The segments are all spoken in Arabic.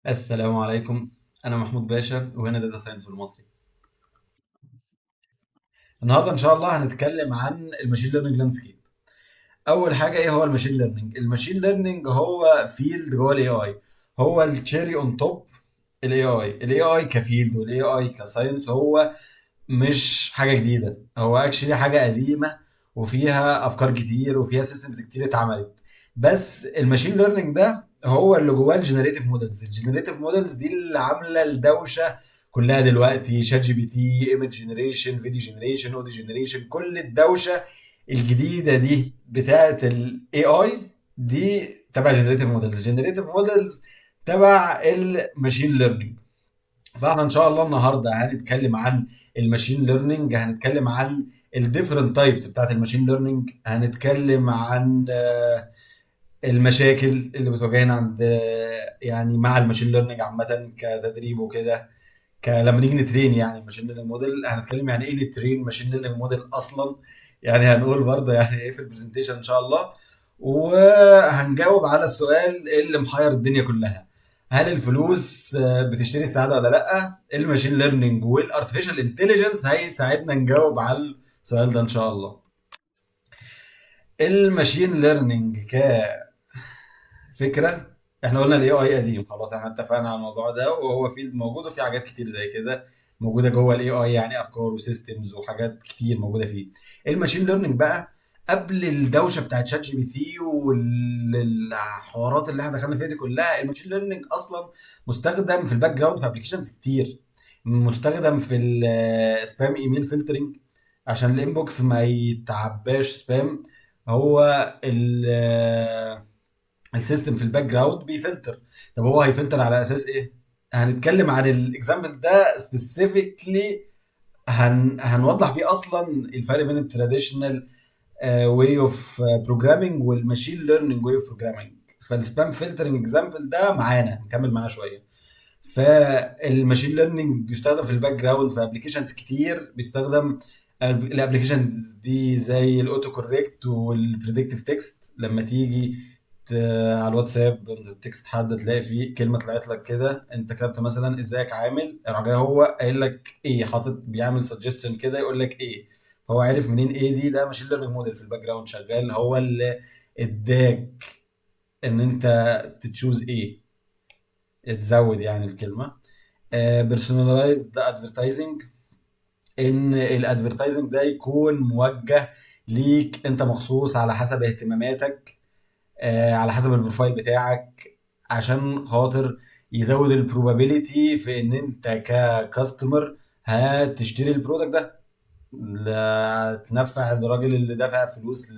السلام عليكم. انا محمود باشا وهنا داتا ساينس بالمصري. النهارده ان شاء الله هنتكلم عن الماشين ليرنينج لاندسكيب. اول حاجه، ايه هو الماشين ليرنينج؟ الماشين ليرنينج هو فيلد جوه الاي اي، هو التشيري اون توب. الاي اي كفيلد والاي اي كساينس هو مش حاجه جديده، هو اكشلي حاجه قديمه وفيها افكار كتير وفيها سيستمز كتير اتعملت. بس الماشين ليرنينج ده هو اللي جواه الجنريتيف مودلز. الجنريتيف مودلز دي اللي عامله الدوشه كلها دلوقتي، شات جي بي تي، ايمج جنريشن، فيديو جنريشن، اوديو جنريشن، كل الدوشه الجديده دي بتاعه الاي اي دي تبع جنريتيف مودلز. جنريتيف مودلز تبع الماشين ليرنينج. فاحنا ان شاء الله النهارده هنتكلم عن الماشين ليرنينج، هنتكلم عن الديفرنت تايبس بتاعت الماشين ليرنينج، هنتكلم عن المشاكل اللي بتواجهنا عند يعني مع الماشين ليرنينج عامه كتدريب وكده. لما نيجي نترين يعني الماشين ليرنينج موديل، هنتكلم يعني ايه نترين ماشين ليرنينج موديل اصلا. يعني هنقول برضه يعني ايه في البرزنتيشن ان شاء الله. وهنجاوب على السؤال اللي محير الدنيا كلها: هل الفلوس بتشتري السعاده ولا لا؟ الماشين ليرنينج والارتفيشال انتليجنس هيساعدنا نجاوب على السؤال ده ان شاء الله. الماشين ليرنينج كفكره، احنا قلنا الاي اي قديم خلاص، احنا اتفقنا على الموضوع ده وهو فيلد موجود وفي حاجات كتير زي كده موجوده جوه الاي اي، يعني افكار وسيستمز وحاجات كتير موجوده فيه. الماشين ليرنينج بقى قبل الدوشه بتاعت شات جي بي تي والحوارات اللي احنا دخلنا فيها دي كلها، الماشين ليرنينج اصلا مستخدم في الباك جراوند في ابلكيشنز كتير. مستخدم في السبام ايميل فلترنج عشان الانبوكس ما يتعباش سبام. هو السيستم في الباك جراوند بيفلتر. طب هو هيفلتر على اساس ايه؟ هنتكلم عن الاكزامبل ده سبيسيفيكلي، هنوضح بيه اصلا الفرق بين التراديشنال واي اوف بروجرامينج والماشين ليرنينج واي اوف بروجرامينج. فالسبام فلترنج اكزامبل ده معانا نكمل معاه شويه. فالماشين ليرنينج بيستخدم في الباك جراوند في ابلكيشنز كتير. بيستخدم الابلكيشنز دي زي الاوتو كوريكت والبريدكتيف تكست. لما تيجي على الواتساب تكست حد تلاقي فيه كلمه طلعت لك كده، انت كتبت مثلا ازيك عامل، راح جاي هو قايل لك ايه، حاطط بيعمل سجستشن كده يقول لك ايه. فهو عارف منين ايه دي، ده ماشين ليرنينج موديل في الباك جراوند شغال، هو اللي اداك ان انت تتشوز ايه، تزود يعني الكلمه. بيرسوناليزد ادفرتايزنج، ان الادفرتايزنج ده يكون موجه ليك انت مخصوص على حسب اهتماماتك، على حسب البروفايل بتاعك، عشان خاطر يزود البروبابيليتي في ان انت ككاستمر هتشتري البرودكت ده. تنفع الراجل اللي دافع فلوس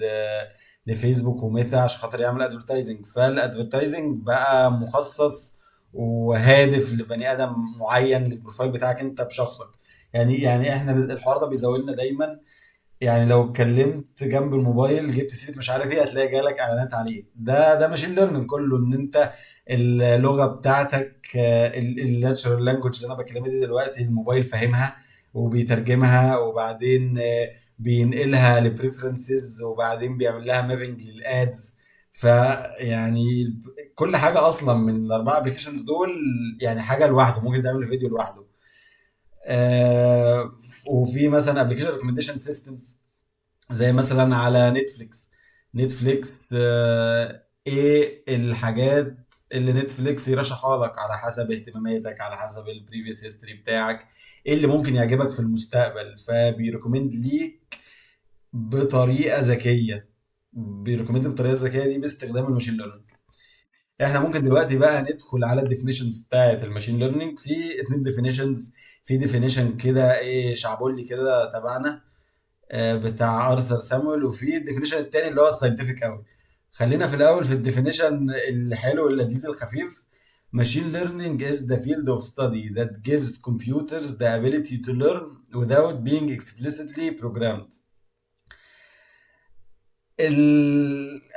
لفيسبوك وميتا عشان خاطر يعمل ادفرتايزنج. فالادفرتايزنج بقى مخصص وهادف لبني ادم معين، للبروفايل بتاعك انت بشخصك. يعني احنا الحوار ده بيزاولنا دايما. يعني لو اتكلمت جنب الموبايل جبت سيره مش عارف ايه، هتلاقي جالك اعلانات عليه. ده ماشين ليرنينج كله، ان انت اللغه بتاعتك الناتشرال لانجوج اللي انا بكلمها دي دلوقتي الموبايل فاهمها وبيترجمها، وبعدين بينقلها لبريفرنسز، وبعدين بيعمل لها مابنج للادز. فيعني كل حاجه اصلا من الاربعه ابلكيشنز دول يعني حاجه لوحده، ممكن تعمل فيديو لوحده. وفي مثلا ابلكيشن ريكومنديشن سيستمز زي مثلا على نتفليكس. نتفليكس ايه الحاجات اللي نتفليكس يرشحها لك على حسب اهتماماتك، على حسب البريفيوس هيستوري بتاعك، ايه اللي ممكن يعجبك في المستقبل، فبيريكومند ليك بطريقه ذكيه. بيريكومند بالطريقه الذكيه دي باستخدام الماشين ليرنينج. احنا ممكن دلوقتي بقى ندخل على الديفينيشنز بتاعت الماشين ليرنينج. في اتنين ديفينيشنز. في ديفينيشن كده ايه شعبولي كده تبعنا، بتاع ارثر سامويل، وفي الديفينيشن التاني اللي هو الساينتفك قوي. خلينا في الاول في الديفينيشن الحلو اللذيذ الخفيف: Machine learning is the field of study that gives computers the ability to learn without being explicitly programmed.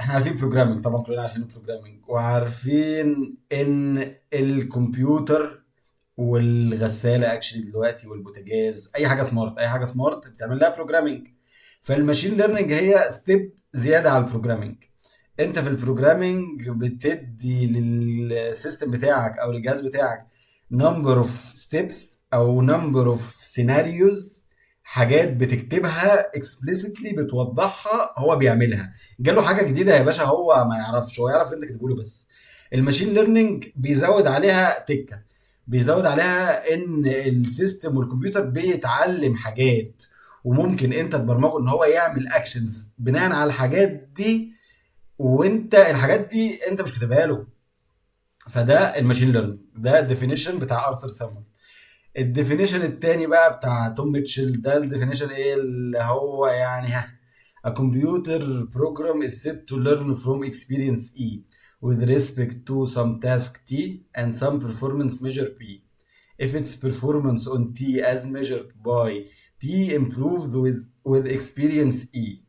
احنا عارفين programming طبعا، كلنا عارفين programming، وعارفين ان الكمبيوتر والغسالة اكشلي دلوقتي والبوتاجاز، اي حاجة سمارت، اي حاجة سمارت بتعمل لها programming. فالماشين ليرنينج هي ستيب زياده على البروجرامينج. انت في البروجرامينج بتدي للسيستم بتاعك او للجهاز بتاعك نمبر اوف ستيبس او نمبر اوف سيناريوز، حاجات بتكتبها explicitly بتوضحها، هو بيعملها. جاله حاجه جديده يا باشا هو ما يعرفش، هو يعرف اللي انت كاتبه له بس. الماشين ليرنينج بيزود عليها تكه، بيزود عليها ان السيستم والكمبيوتر بيتعلم حاجات، وممكن انت تبرمجه ان هو يعمل اكشنز بناء على الحاجات دي، وانت الحاجات دي انت مش كاتبها له. فده الماشين ليرنينج، ده الديفينيشن بتاع ارثر سامر. الديفينيشن التاني بقى بتاع توم ميتشل، ده الديفينيشن ايه اللي هو يعني ها: a computer program is said to learn from experience E with respect to some task T and some performance measure P. If its performance on T as measured by P improved with experience E.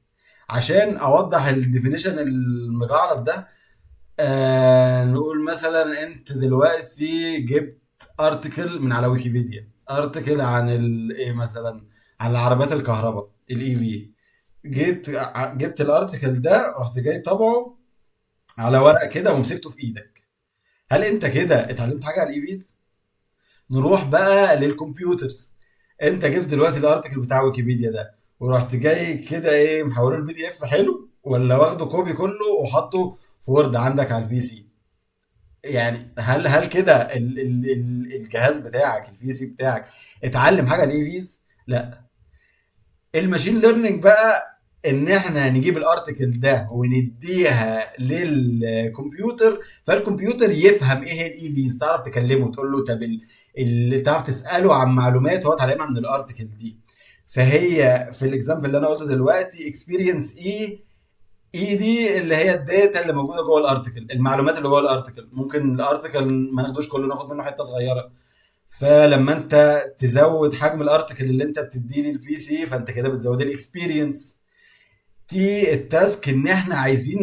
عشان اوضح الديفينيشن المجعلص ده، نقول مثلا انت دلوقتي جبت ارتكل من على ويكيبيديا، ارتكل عن ايه مثلا، عن العربيات الكهرباء الاي في. جبت الارتكل ده، رحت جاي طبعه على ورقه كده ومسكته في ايدك. هل انت كده اتعلمت حاجه عن الايفيز؟ نروح بقى للكمبيوترز. انت جبت دلوقتي الارتكل بتاع ويكيبيديا ده، ورحت جاي كده ايه محوله البي دي اف حلو، ولا واخده كوبي كله وحطه في وورد عندك على البي سي؟ يعني هل كده الجهاز بتاعك البي سي بتاعك اتعلم حاجه عن الايفيز؟ لا. الماشين ليرنينج بقى ان احنا نجيب الارتكل ده ونديها للكمبيوتر، فالكمبيوتر يفهم ايه هي الايفيز، تعرف تكلمه تقول له طب اللي تعرف تساله عن معلومات هو اتعلمها من الارتكل دي. فهي في الاكزامبل اللي انا قلته دلوقتي اكسبيرينس اي دي اللي هي الداتا اللي موجوده جوه الارتكل، المعلومات اللي جوه الارتكل. ممكن الارتكل ما ناخدوش كله، ناخد منه حته صغيره. فلما انت تزود حجم الارتكل اللي انت بتديه للبي سي، فانت كده بتزود الاكسبيرينس. تي التاسك ان احنا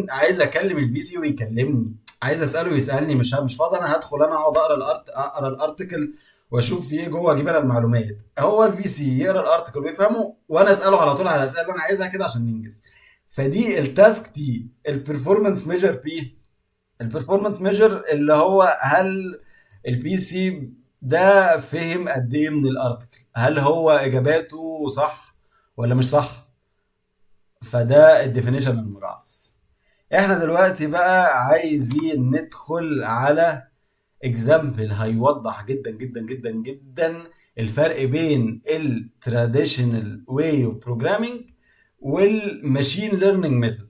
عايز اكلم البي سي ويكلمني، عايز اساله يسالني، مش فاضي انا هدخل انا اقعد اقرا الارتكل واشوف فيه ايه جوه، اجيب انا المعلومات. هو البي سي يقرا الارتكل ويفهمه، وانا اساله على طول على الاسئله اللي انا عايزها كده عشان ننجز. فدي التاسك دي. البرفورمانس ميجر بي، البرفورمانس ميجر اللي هو هل البي سي ده فهم قد ايه من الارتكل، هل هو اجاباته صح ولا مش صح. فده الديفينيشن المجعلص. احنا دلوقتي بقى عايزين ندخل على اكزامبل هيوضح جدا جدا جدا جدا الفرق بين التراديشنال واي اوف بروجرامينج والماشين ليرنينج ميثود.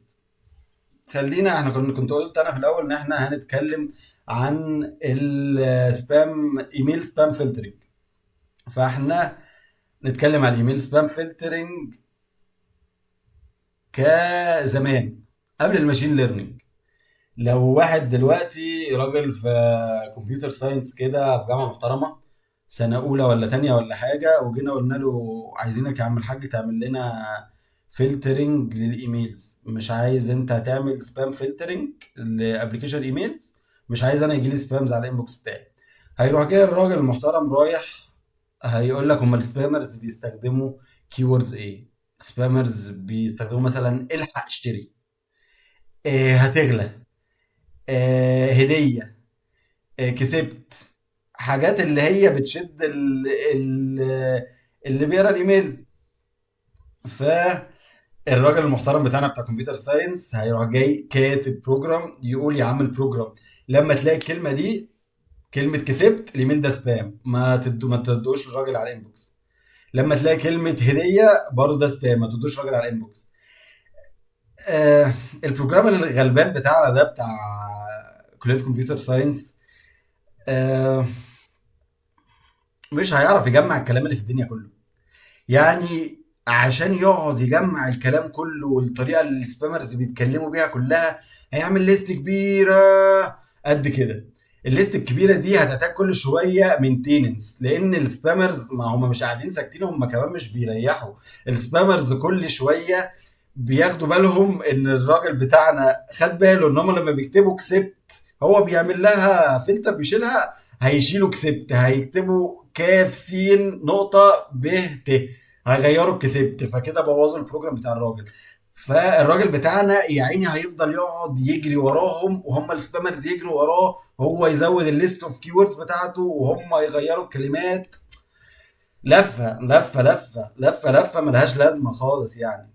خلينا احنا كنت قلت انا في الاول ان احنا هنتكلم عن السبام، ايميل سبام فلترنج. فاحنا نتكلم عن الايميل سبام فلترنج كزمان قبل الماشين ليرنينج. لو واحد دلوقتي راجل في كمبيوتر ساينس كده في جامعة محترمة، سنة أولى ولا تانية ولا حاجة، وجينا قلنا له عايزينك يا عم الحاج تعمل لنا فلترنج للإيميلز، مش عايز أنت هتعمل سبام فلترنج لأبلكيشن إيميلز، مش عايز أنا يجيلي سبامز على الإنبوكس بتاعي. هيروح جاي الراجل المحترم رايح هيقول لك هما السبامرز بيستخدموا كيوردز إيه؟ سبامرز بيستخدموا مثلا الحق اشتري، هتغلى، هدية، كسبت، حاجات اللي هي بتشد اللي بيقرا الايميل. فالراجل المحترم بتاعنا بتاع كمبيوتر ساينس هيروح جاي كاتب بروجرام يقول يا عم البروجرام لما تلاقي الكلمه دي، كلمه كسبت، الايميل ده سبام، ما تدوش للراجل على الانبوكس. لما تلاقي كلمه هديه برضه ده سبام، ما تدوش للراجل على الانبوكس. آه البروجرام الغلبان بتاعنا ده بتاع كليه كمبيوتر ساينس، آه مش هيعرف يجمع الكلام اللي في الدنيا كله. يعني عشان يقعد يجمع الكلام كله والطريقه اللي السبامرز بيتكلموا بيها كلها، هيعمل ليست كبيره قد كده. الليست الكبيره دي هتحتاج كل شويه مينتيننس، لان السبامرز ما هم مش قاعدين ساكتين، هم كمان مش بيريحوا. السبامرز كل شويه بياخدوا بالهم ان الراجل بتاعنا خد باله ان هم لما بيكتبوا كسبت هو بيعمل لها فلتر بيشيلها، هيشيلوا كسبت، هيكتبوا كاف سين نقطة ب ت، هيغيروا كسبت، فكده بوظوا البروجرام بتاع الراجل. فالراجل بتاعنا يا عيني هيفضل يقعد يجري وراهم، وهم السبامرز يجروا وراه، هو يزود الليست اوف كيوردز بتاعته وهم يغيروا الكلمات. لفه لفه لفه لفه لفه ملهاش لازمه خالص يعني.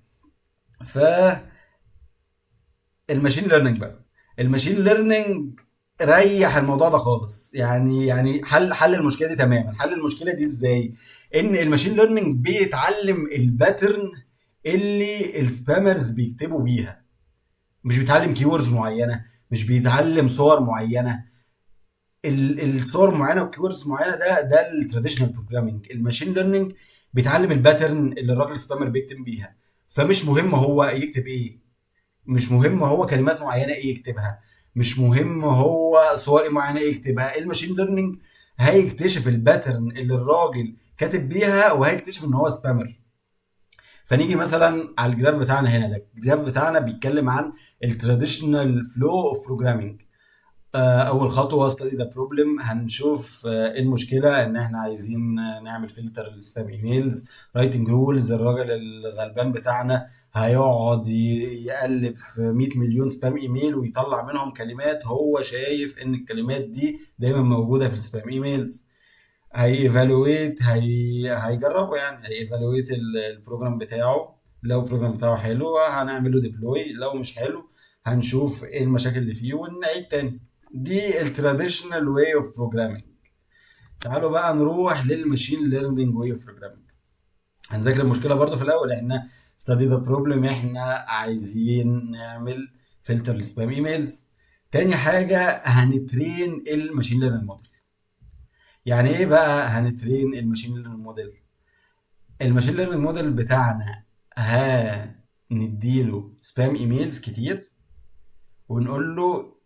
فالماشين ليرنينج بقى، الماشين ليرنينج ريح الموضوع ده خالص. يعني حل المشكله دي تماما. حل المشكله دي ازاي؟ ان الماشين ليرنينج بيتعلم الباترن اللي السبامرز بيكتبوا بيها، مش بيتعلم كيوردز معينه، مش بيتعلم صور معينه. الصور معينه وكيوردز معينه، ده التراديشنال بروجرامينج. الماشين ليرنينج بيتعلم الباترن اللي الراجل سبامر بيكتب بيها. فمش مهم هو يكتب ايه، مش مهم هو كلمات معينه ايه يكتبها، مش مهم هو صور ايه معينه ايه يكتبها. الماشين ليرنينج هيكتشف الباترن اللي الراجل كاتب بيها، وهيكتشف ان هو سبامر. فنيجي مثلا على الجراف بتاعنا هنا، ده الجراف بتاعنا بيتكلم عن التراديشنال فلو اوف بروجرامينج. اول خطوه study the problem. هنشوف ايه المشكله، ان احنا عايزين نعمل فلتر للسبام ايميلز. رايتنج رولز، الراجل الغلبان بتاعنا هيقعد يقلب في 100 مليون سبام ايميل ويطلع منهم كلمات هو شايف ان الكلمات دي دايما موجوده في السبام ايميلز. هيجربه يعني، هييفالويت البروجرام بتاعه. لو البروجرام بتاعه حلو هنعمل له ديبلوي، لو مش حلو هنشوف ايه المشاكل اللي فيه ونعيد تاني. دي التراديشنال واي اوف بروجرامينج. تعالوا بقى نروح للماشين ليرنينج واي اوف بروجرامينج. هنذاكر المشكله برضو في الاول. احنا study ذا بروبلم، احنا عايزين نعمل فلتر للسبام ايميلز. تاني حاجه هنترين الماشين ليرنينج موديل. يعني ايه بقى هنترين الماشين ليرنينج موديل؟ الماشين ليرنينج موديل بتاعنا هنديله سبام ايميلز كتير، ونقول له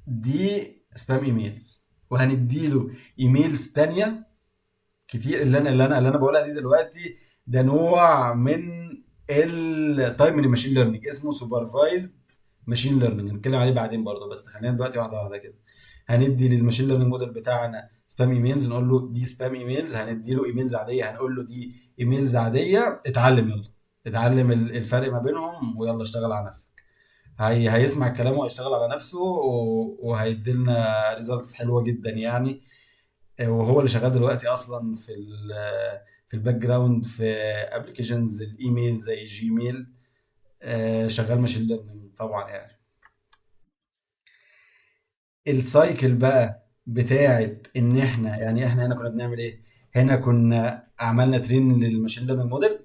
دي سبام ايميلز، وهنديله ايميلز تانية كتير. اللي انا بقولها دي دلوقتي ده نوع من التايب من الماشين ليرنينج، اسمه سوبرفايزد ماشين ليرنينج. هنتكلم عليه بعدين برضه، بس خلينا دلوقتي واحده واحده كده. هندي للماشين ليرنينج موديل بتاعنا سبام ايميلز، نقول له دي سبام ايميلز. هندي له ايميلز عاديه، هنقول له دي ايميلز عاديه، اتعلم يلا، اتعلم الفرق ما بينهم ويلا اشتغل على نفسك. هيسمع الكلام وهيشتغل على نفسه وهيدي لنا ريزلتس حلوه جدا يعني. وهو اللي شغال دلوقتي اصلا في الباك جراوند في ابلكيشنز الايميل زي جيميل. شغال ماشين ليرنينج طبعا يعني. السايكل بقى بتاعت ان احنا يعني احنا هنا كنا بنعمل ايه؟ هنا كنا عملنا ترين للماشين ليرنينج موديل،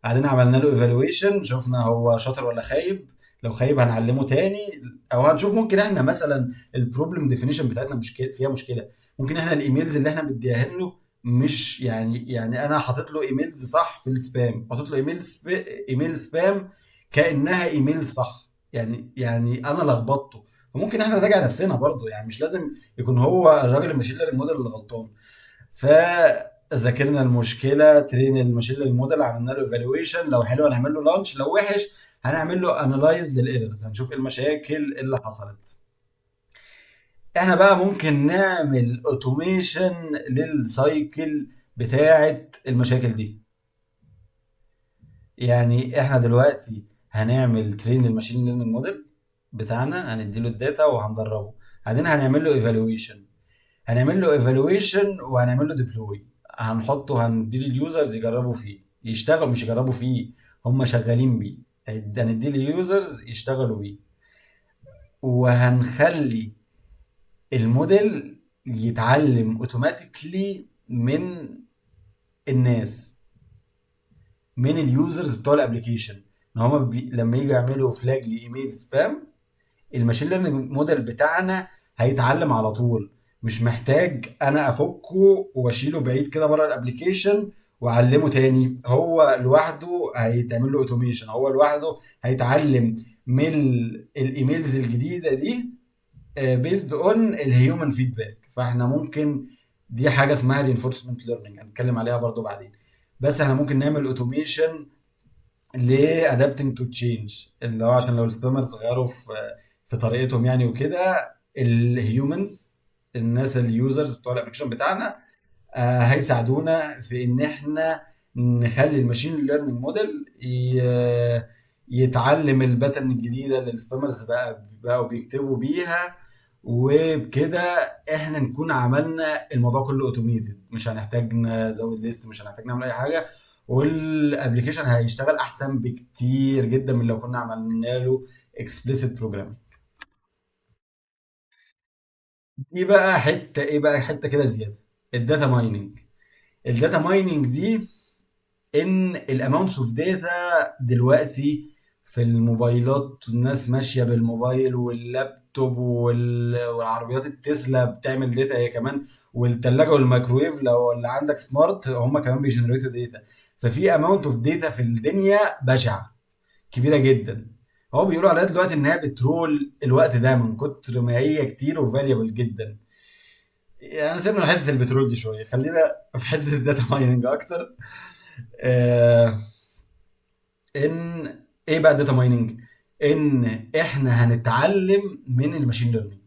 بعدين عملنا له ايفالويشن، شفنا هو شاطر ولا خايب. لو خايب هنعلمه تاني، او هنشوف ممكن احنا مثلا البروبلم ديفينيشن بتاعتنا مشكله فيها مشكله. ممكن احنا الايميلز اللي احنا مديها له مش يعني انا حاطط له ايميلز صح في السبام، حاطط له ايميل سبام كانها ايميل صح، يعني انا لخبطته. وممكن احنا نراجع نفسنا برضو، يعني مش لازم يكون هو الراجل الماشين ليرنينج موديل اللي غلطان. فذاكرنا المشكله، ترين الماشين ليرنينج موديل، عملنا له ايفالويشن، لو حلو هنعمل له لانش، لو وحش هنعمل له انالايز للايرورز، هنشوف ايه المشاكل اللي حصلت. احنا بقى ممكن نعمل اوتوميشن للسايكل بتاعه المشاكل دي. يعني احنا دلوقتي هنعمل ترين للماشين ليرنينج موديل بتاعنا، هنديله الداتا وهندربه، بعدين هنعمل له ايفالويشن. وهنعمل له ديبلوي، هنحطه، هنديه اليوزرز يجربوا فيه، يشتغل مش يجربوا فيه، هم شغالين بيه. هنديه لليوزرز يشتغلوا بيه، وهنخلي الموديل يتعلم اوتوماتيكلي من الناس، من اليوزرز بتوع الابلكيشن. ان هم لما يجوا يعملوا فلاج لايميل سبام، الماشين ليرنينج موديل بتاعنا هيتعلم على طول، مش محتاج انا افكه واشيله بعيد كده بره الابليكيشن واعلمه تاني. هو لوحده هيتعمل له اوتوميشن، هو لوحده هيتعلم من الايميلز الجديده دي بيزد اون الهيومن فيدباك. فاحنا ممكن، دي حاجه اسمها reinforcement learning هنتكلم عليها برضو بعدين. بس احنا ممكن نعمل اوتوميشن لادابتنج تو تشينج، اللي هو عشان لو السبامرز غيروا في طريقتهم يعني وكده، الهيومنز، الناس اليوزرز بتوع الابلكيشن بتاعنا هيساعدونا في ان احنا نخلي الماشين ليرنينج موديل يتعلم الباترن الجديده اللي السبامرز بقوا بيكتبوا بيها، وبكده احنا نكون عملنا الموضوع كله اوتوميتد، مش هنحتاج نزود ليست، مش هنحتاج نعمل اي حاجه، والابلكيشن هيشتغل احسن بكتير جدا من لو كنا عملنا له explicit programming. دي بقى حته ايه بقى، حته كده زياده، الداتا مايننج. الداتا مايننج دي ان الاماونتس اوف داتا دلوقتي في الموبايلات، الناس ماشيه بالموبايل واللابتوب والعربيات التسلا بتعمل داتا هي كمان، والثلاجه والميكرويف لو اللي عندك سمارت هم كمان بيجنريتوا داتا. ففي اماونت اوف داتا في الدنيا بشعه، كبيره جدا. هو بيقولوا عليها دلوقتي ان هي بترول الوقت ده من كتر ما هي كتير وفاريبل جدا. يعني سيبنا من حته البترول دي شويه، خلينا في حته الداتا مايننج اكتر. آه ان ايه بقى الداتا مايننج؟ ان احنا هنتعلم من الماشين ليرنينج.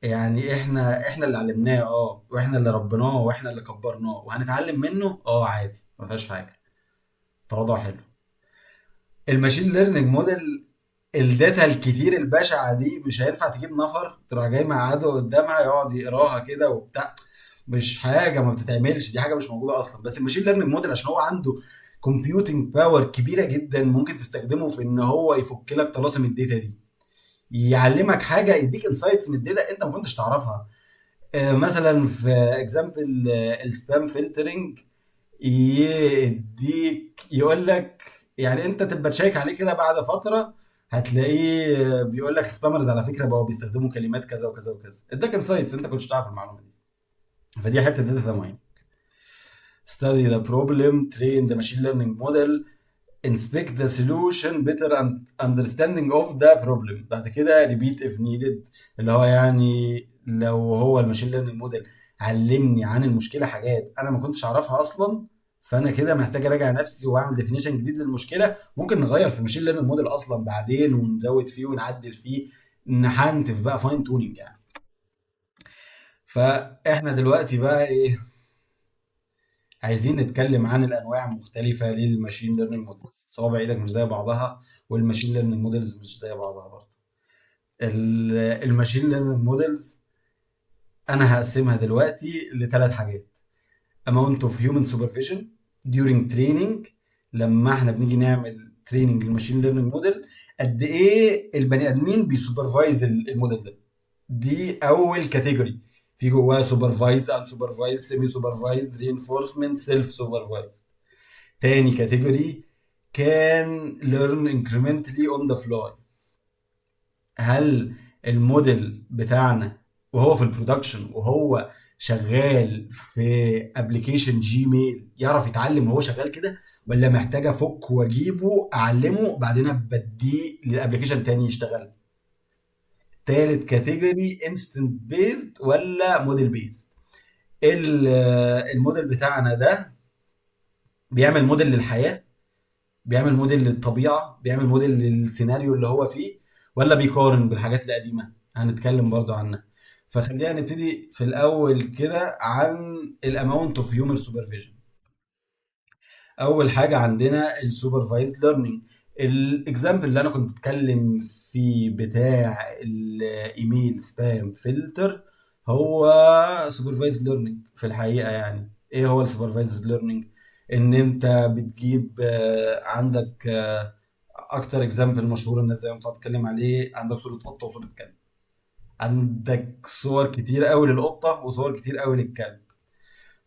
يعني احنا اللي علمناه، واحنا اللي ربناه واحنا اللي كبرناه، وهنتعلم منه عادي، ما فيهاش حاجه، تواضع حلو. الماشين ليرنينج موديل، الداتا الكتير البشعه دي مش هينفع تجيب نفر تروح جاي مقعده قدامها يقعد يقراها كده وبتاع، مش حاجه ما بتتعملش، دي حاجه مش موجوده اصلا. بس الماشين ليرنينج موديل عشان هو عنده كومبيوتنج باور كبيره جدا، ممكن تستخدمه في ان هو يفك لك طلاسم الداتا دي، يعلمك حاجه، يديك انسايتس من الداتا انت ما كنتش تعرفها. مثلا في اكزامبل السبام فلترنج، يديك يقول لك، يعني انت تبقى تشيك عليه كده بعد فتره، هتلاقيه بيقول لك سبامرز على فكره بقوا بيستخدموا كلمات كذا وكذا وكذا، اداك انسايتس انت كنتش تعرف المعلومه دي. فدي حته داتا ماين. study the problem, train the machine learning model, inspect the solution, better understanding of the problem. بعد كده repeat if needed، اللي هو يعني لو هو الماشين ليرنينج موديل علمني عن المشكله حاجات انا ما كنتش اعرفها اصلا، فانا كده محتاج اراجع نفسي واعمل ديفينيشن جديد للمشكله. ممكن نغير في الماشين ليرنينج موديل اصلا بعدين ونزود فيه ونعدل فيه، نحنتف بقى فاين تونينج يعني. فاحنا دلوقتي بقى ايه، عايزين نتكلم عن الانواع المختلفه للماشين ليرنينج مودلز. صوابع ايدك مش زي بعضها، والماشين ليرنينج مودلز مش زي بعضها برضه. الماشين ليرنينج مودلز انا هقسمها دلوقتي لثلاث حاجات: amount of human supervision during training، لما احنا بنيجي نعمل تريننج للماشين ليرنينج موديل قد ايه البني ادمين بيسوبرفايز الموديل ده. دي اول كاتيجوري، في جواها سوبرفايز، ان سوبرفايز، سيمي سوبرفايز، رينفورسمنت، سيلف سوبرفايز. تاني كاتيجوري كان learn incrementally on the fly. هل الموديل بتاعنا وهو في البرودكشن وهو شغال في ابلكيشن جيميل يعرف يتعلم وهو شغال كده، ولا محتاج افك واجيبه اعلمه بعدين بديه للابلكيشن تاني يشتغل؟ تالت كاتيجوري انستنت بيزد ولا موديل بيزد. الموديل بتاعنا ده بيعمل موديل للحياة، بيعمل موديل للطبيعة، بيعمل موديل للسيناريو اللي هو فيه، ولا بيقارن بالحاجات القديمة؟ هنتكلم برضو عنها. فخلينا نبتدي في الأول كده عن الاماونت اوف هيومن سوبرفيجن. أول حاجة عندنا السوبرفايزد ليرنينج. الاكزامبل اللي أنا كنت بتكلم فيه بتاع الإيميل سبام فلتر هو سوبرفايزد ليرنينج في الحقيقة. يعني إيه هو السوبرفايزد ليرنينج؟ ان انت بتجيب عندك اكتر اكزامبل مشهور الناس زي ما بتقعد تتكلم عليه، عندك صوره قطه وصوره كلب، عندك صور كتير قوي للقطه وصور كتير قوي للكلب،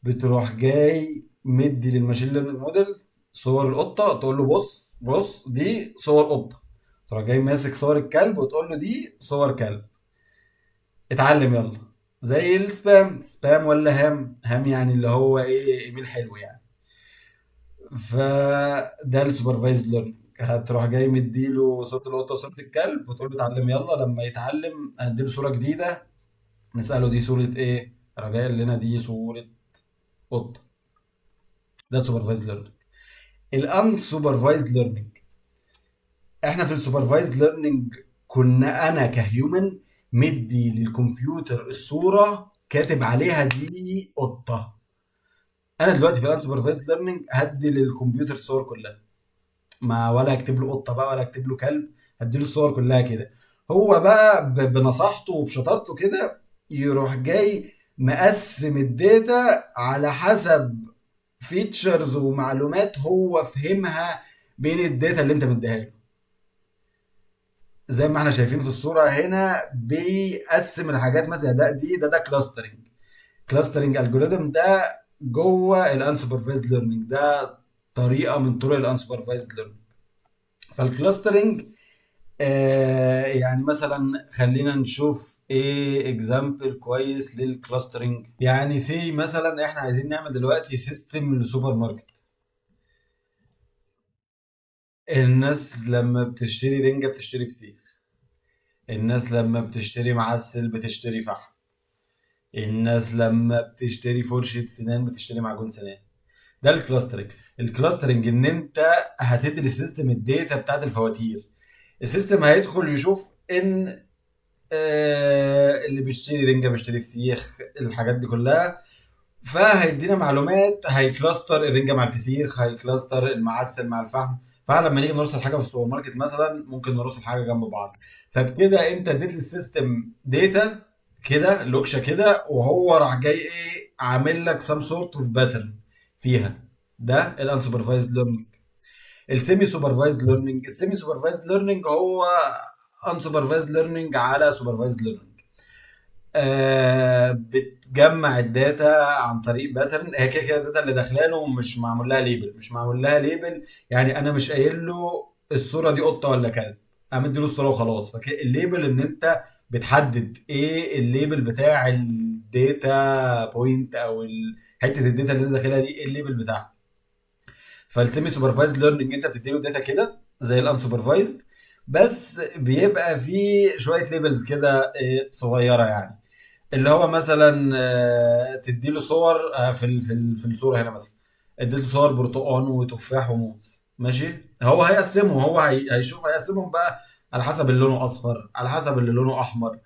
بتروح جاي مدي للماشين ليرنينج موديل صور القطه، تقول له بص بص دي صور قطه، تروح جاي ماسك صور الكلب وتقول له دي صور كلب، اتعلم يلا. زي السبام، سبام ولا هام، هام يعني اللي هو ايه، ايميل حلو يعني. فده السوبرفايزد ليرنينج، هتروح جاي مديله صوت القطه وصوت الكلب وتقول له اتعلم يلا. لما يتعلم هنديله صوره جديده، نساله دي صوره ايه، راح جاي قال لنا دي صوره قطه. ده السوبرفايزد ليرنينج. الان سوبرفايزد ليرنينج، احنا في السوبرفايزد ليرنينج كنا انا كهيومن مدي للكمبيوتر الصوره كاتب عليها دي قطه. انا دلوقتي في الان سوبرفايزد ليرنينج هدي للكمبيوتر الصور كلها، ما ولا اكتب له قطه بقى ولا اكتب له كلب، هديله الصور كلها كده. هو بقى بنصحته وبشطارته كده يروح جاي مقسم الداتا على حسب فيتشرز ومعلومات هو فهمها بين الداتا اللي انت مديها له. زي ما احنا شايفين في الصورة هنا بيقسم الحاجات، مثلا ده كلاسترنج. كلاسترنج الجوريثم ده جوه الانسوبرفايزد ليرنينج، ده طريقة من طرق الانسوبرفايزد ليرنينج. فالكلاسترنج يعني مثلا خلينا نشوف ايه اكزامبل كويس للكلاسترنج. يعني سي مثلا احنا عايزين نعمل دلوقتي سيستم لسوبر ماركت. الناس لما بتشتري رنجة بتشتري بسيخ، الناس لما بتشتري معسل بتشتري فحم، الناس لما بتشتري فرشة سنان بتشتري معجون سنان. ده الكلاسترنج. الكلاسترنج ان انت هتدي للسيستم الداتا بتاعت الفواتير. السيستم هيدخل يشوف ان اللي بيشتري رنجة بيشتري فسيخ، الحاجات دي كلها. فهيدينا معلومات، هيكلاستر الرنجة مع الفسيخ، هيكلاستر المعسل مع الفحم. فلما نيجي نرسل حاجه في السوبر ماركت مثلا ممكن نرسل حاجه جنب بعض. فبكده انت اديت للسيستم داتا كده لوكشه كده، وهو راح جاي ايه عامل لك سام سورت اوف باترن فيها. ده الانسوبرفايزد ليرنينج. السيمي سوبرفايزد ليرنينج، السيمي سوبرفايزد ليرنينج هو انسوبرفايزد ليرنينج على سوبرفايزد ليرنينج. بتجمع الداتا عن طريق باترن. هي كده كده الداتا اللي داخله له مش معمول لها ليبل، مش معمول لها ليبل. يعني انا مش قايل له الصوره دي قطه ولا كلب، انا مدي له الصوره وخلاص. فالليبل ان انت بتحدد ايه الليبل بتاع الداتا بوينت او حته الداتا اللي انت داخلها دي ايه الليبل بتاعها. فالسيمي سوبرفايزد ليرنينج انت بتدي له داتا كده زي الانسوبرفايزد، بس بيبقى فيه شويه ليبلز كده صغيره يعني. اللي هو مثلا تدي له صور في الصوره هنا مثلا اديت له صور برتقان وتفاح وموز، ماشي. هو هيقسمهم، هو هيشوف هيقسمهم بقى على حسب اللي لونه اصفر، على حسب اللي لونه احمر،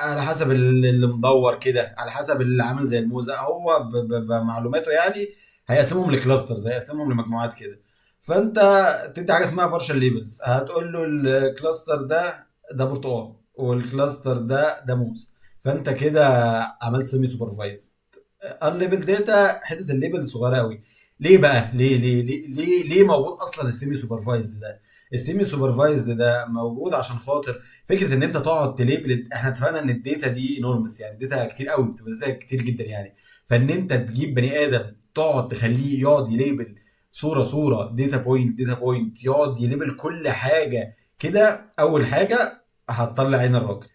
على حسب اللي مدور كده، على حسب اللي عامل زي الموزه. هو بمعلوماته يعني هيقسمهم لكلاسترز، هيقسمهم لمجموعات كده. فانت تدي حاجه اسمها بارشال ليبلز، هتقول له الكلاستر ده برتقال، والكلاستر ده موز. فانت كده عملت سيمي سوبرفايز. انليبل داتا حته الليبل الصغيره قوي. ليه بقى ليه موجود اصلا السيمي سوبرفايز ده؟ السيمي سوبرفايزد ده موجود عشان خاطر فكره ان انت تقعد تليبل. احنا اتفقنا ان الداتا دي انورمس، يعني داتا كتير قوي، بتبقى داتا كتير جدا يعني. فان انت تجيب بني ادم تقعد تخليه يقعد يليبل صوره صوره، داتا بوينت داتا بوينت، يقعد يليبل كل حاجه كده. اول حاجه هتطلع عين الراجل،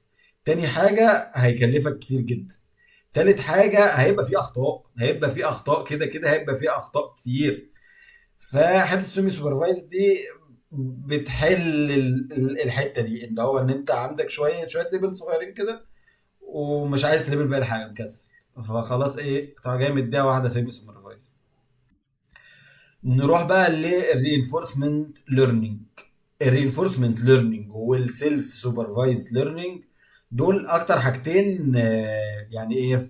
تاني حاجه هيكلفك كتير جدا، تالت حاجه هيبقى في اخطاء، هيبقى في اخطاء كده كده، هيبقى في اخطاء كتير. فحته السيمي سوبرفايز دي بتحل الحته دي، اللي هو ان انت عندك شويه ليبل صغيرين كده، ومش عايز تليبل باقي الحاجه، مكسل. فخلاص ايه تروح جاي مديها واحده سيمي سوبرفايز. نروح بقى للرينفورسمنت ليرنينج. الرينفورسمنت ليرنينج والسيلف سوبرفايزد ليرنينج دول اكتر حاجتين يعني ايه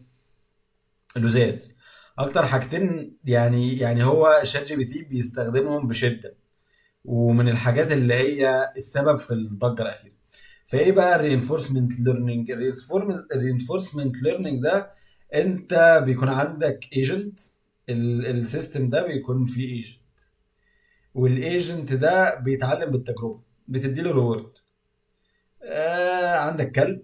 لزاز. اكتر حاجتين يعني هو شات جي بي تي بيستخدمهم بشده، ومن الحاجات اللي هي السبب في الضجه الاخيره. فايه بقى الرينفورسمنت ليرنينج؟ الرينفورسمنت ليرنينج ده انت بيكون عندك ايجنت، السيستم ده بيكون فيه ايجنت، والايجنت ده بيتعلم بالتجربه، بتدي له ريورد. عندك كلب،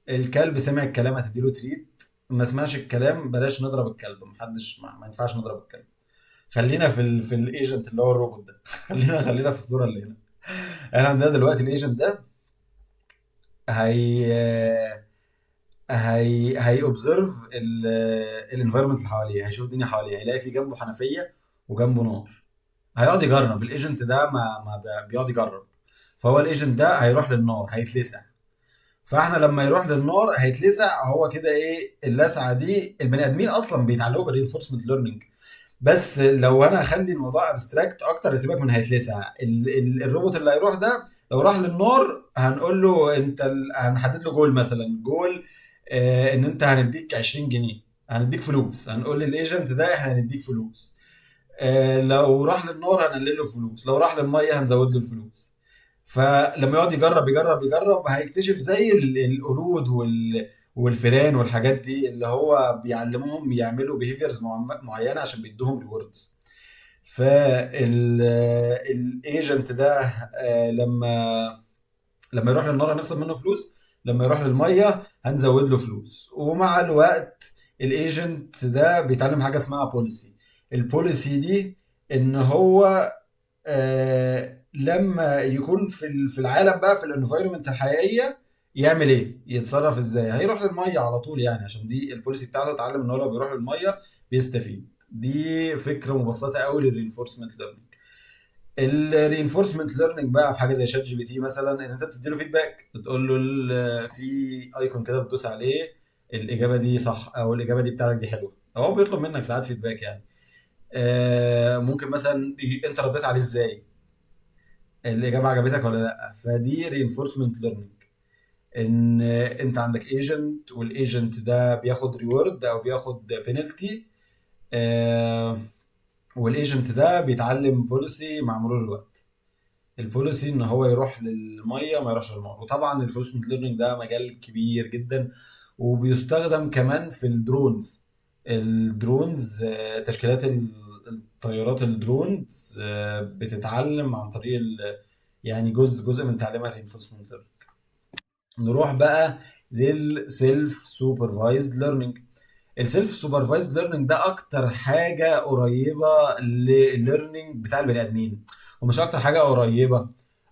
الكلب سمع الكلام هتدي له تريت، ما سمعش الكلام بلاش نضرب الكلب، محدش ما ينفعش نضرب الكلب. خلينا في الايجنت اللي هو الروبوت ده. خلينا في الصوره اللي هنا. احنا عندنا دلوقتي الايجنت ده هي هي اوبزرف الانفايرمنت اللي حواليه، هيشوف الدنيا حواليه، هيلاقي في جنبه حنفيه وجنبه نار. هيقعد يجرب الايجنت ده، ما بيقعد يجرب. فهو الايجنت ده هيروح للنار هيتلسع. فاحنا لما يروح للنار هيتلسع، هو كده ايه اللسعه دي البني ادمين اصلا بيتعلموا بالرينفورسمنت ليرنينج. بس لو انا اخلي الموضوع ابستراكت اكتر، سيبك من هيتلسع الروبوت اللي هيروح ده، لو راح للنار هنقول له انت هنحدد له جول، مثلا جول ان انت هنديك 20 جنيه، هنديك فلوس، هنقول للايجنت ده احنا هنديك فلوس. لو راح للنار هنقلل له فلوس، لو راح للميه هنزود له الفلوس. فلما يقعد يجرب يجرب يجرب هيكتشف زي القرود والفئران والحاجات دي، اللي هو بيعلموهم يعملوا بيهيفيرز معينه عشان بيدوهم ريوردز. فالايجنت ده لما يروح للنار هنخصم منه فلوس، لما يروح للميه هنزود له فلوس. ومع الوقت الايجنت ده بيتعلم حاجه اسمها بوليسي. البوليسي دي ان هو لما يكون في العالم بقى، في الانفايرمنت الحقيقيه، يعمل ايه، يتصرف ازاي. هيروح للميه على طول يعني، عشان دي البوليسي بتاعته، اتعلم ان هو لو بيروح للميه بيستفيد. دي فكره مبسطه قوي للرينفورسمنت ليرنينج. الرينفورسمنت ليرنينج بقى في حاجه زي شات جي بي تي مثلا، ان انت بتدي له فيدباك، بتقول له في ايكون كده بتدوس عليه، الاجابه دي صح او الاجابه دي بتاعتك دي حلوه. هو بيطلب منك ساعات فيدباك يعني. ممكن مثلا انت رديت عليه ازاي، الاجابه عجبتك ولا لا. فدي reinforcement learning، ان انت عندك ايجنت، والايجنت ده بياخد ريورد او بياخد بينالتي، والايجنت ده بيتعلم بوليسي مع مرور الوقت. البوليسي ان هو يروح للميه ما يروحش للنار. وطبعا الرينفورسمنت ليرنينج ده مجال كبير جدا، وبيستخدم كمان في الدرونز. الدرونز تشكيلات الطيارات الدرونز بتتعلم عن طريق يعني جزء من تعليمها الرينفورسمنت ليرنينج. نروح بقى للسيلف سوبرفايزد ليرنينج. السيلف سوبرفايزد ليرنينج ده اكتر حاجه قريبه للليرنينج بتاع البني ادمين، ومش اكتر حاجه قريبه.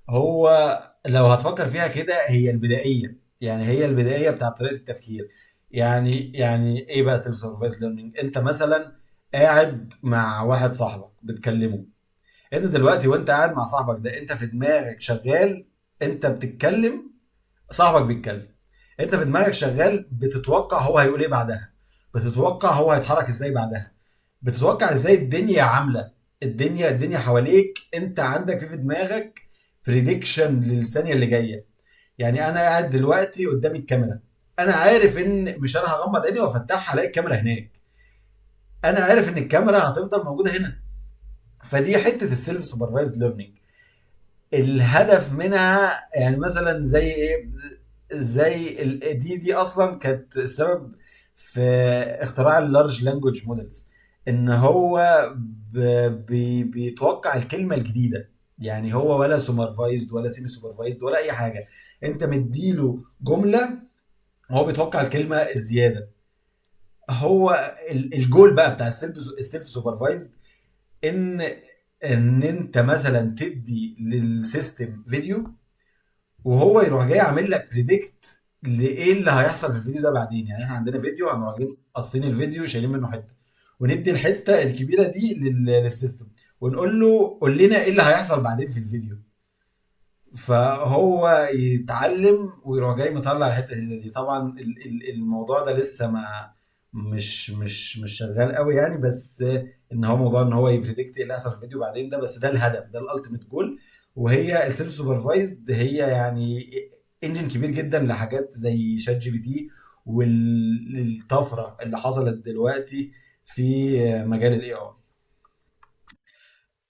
هو لو هتفكر فيها كده هي البدائيه، يعني هي البدائيه بتاعت طريقه التفكير. يعني ايه بقى سيلف سوبرفايزد ليرنينج؟ انت مثلا قاعد مع واحد صاحبك بتكلمه. انت دلوقتي وانت قاعد مع صاحبك ده، انت في دماغك شغال، انت بتتكلم، صاحبك بيتكلم، انت في دماغك شغال بتتوقع هو هيقول ايه بعدها، بتتوقع هو هيتحرك ازاي بعدها، بتتوقع ازاي الدنيا عامله، الدنيا حواليك، انت عندك في دماغك بريدكشن للثانيه اللي جايه. يعني انا قاعد دلوقتي قدامي الكاميرا، انا عارف ان مش انا هغمض عيني وافتحها الاقي الكاميرا هناك، انا عارف ان الكاميرا هتفضل موجوده هنا. فدي حته السيلف سوبرفايزد ليرنينج. الهدف منها يعني مثلا زي ايه، زي دي اصلا كانت السبب في اختراع اللارج لانجوج مودلز، ان هو بيتوقع الكلمه الجديده. يعني هو ولا سوبرفايزد ولا سيمي سوبرفايزد ولا اي حاجه، انت مديله جمله هو بيتوقع الكلمه الزياده. هو الجول بقى بتاع السيلف سوبرفايزد ان انت مثلا تدي للسيستم فيديو، وهو يروح جاي عامل لك بريدكت لايه اللي هيحصل في الفيديو ده بعدين. يعني احنا عندنا فيديو هنروح جايين قاصين الفيديو شايلين منه حته، وندي الحته الكبيره دي للسيستم، ونقول له قول لنا ايه اللي هيحصل بعدين في الفيديو. فهو يتعلم ويروح جاي مطلع الحته دي. طبعا الموضوع ده لسه ما مش شغال قوي يعني، بس ان هو موضوع ان هو يبريدكت ايه اللي هيحصل في الفيديو بعدين ده، بس ده الهدف، ده الالتيميت جول. وهي السيلف سوبرفايزد هي يعني انجن كبير جدا لحاجات زي شات جي بي تي، والطفره اللي حصلت دلوقتي في مجال الاي اي.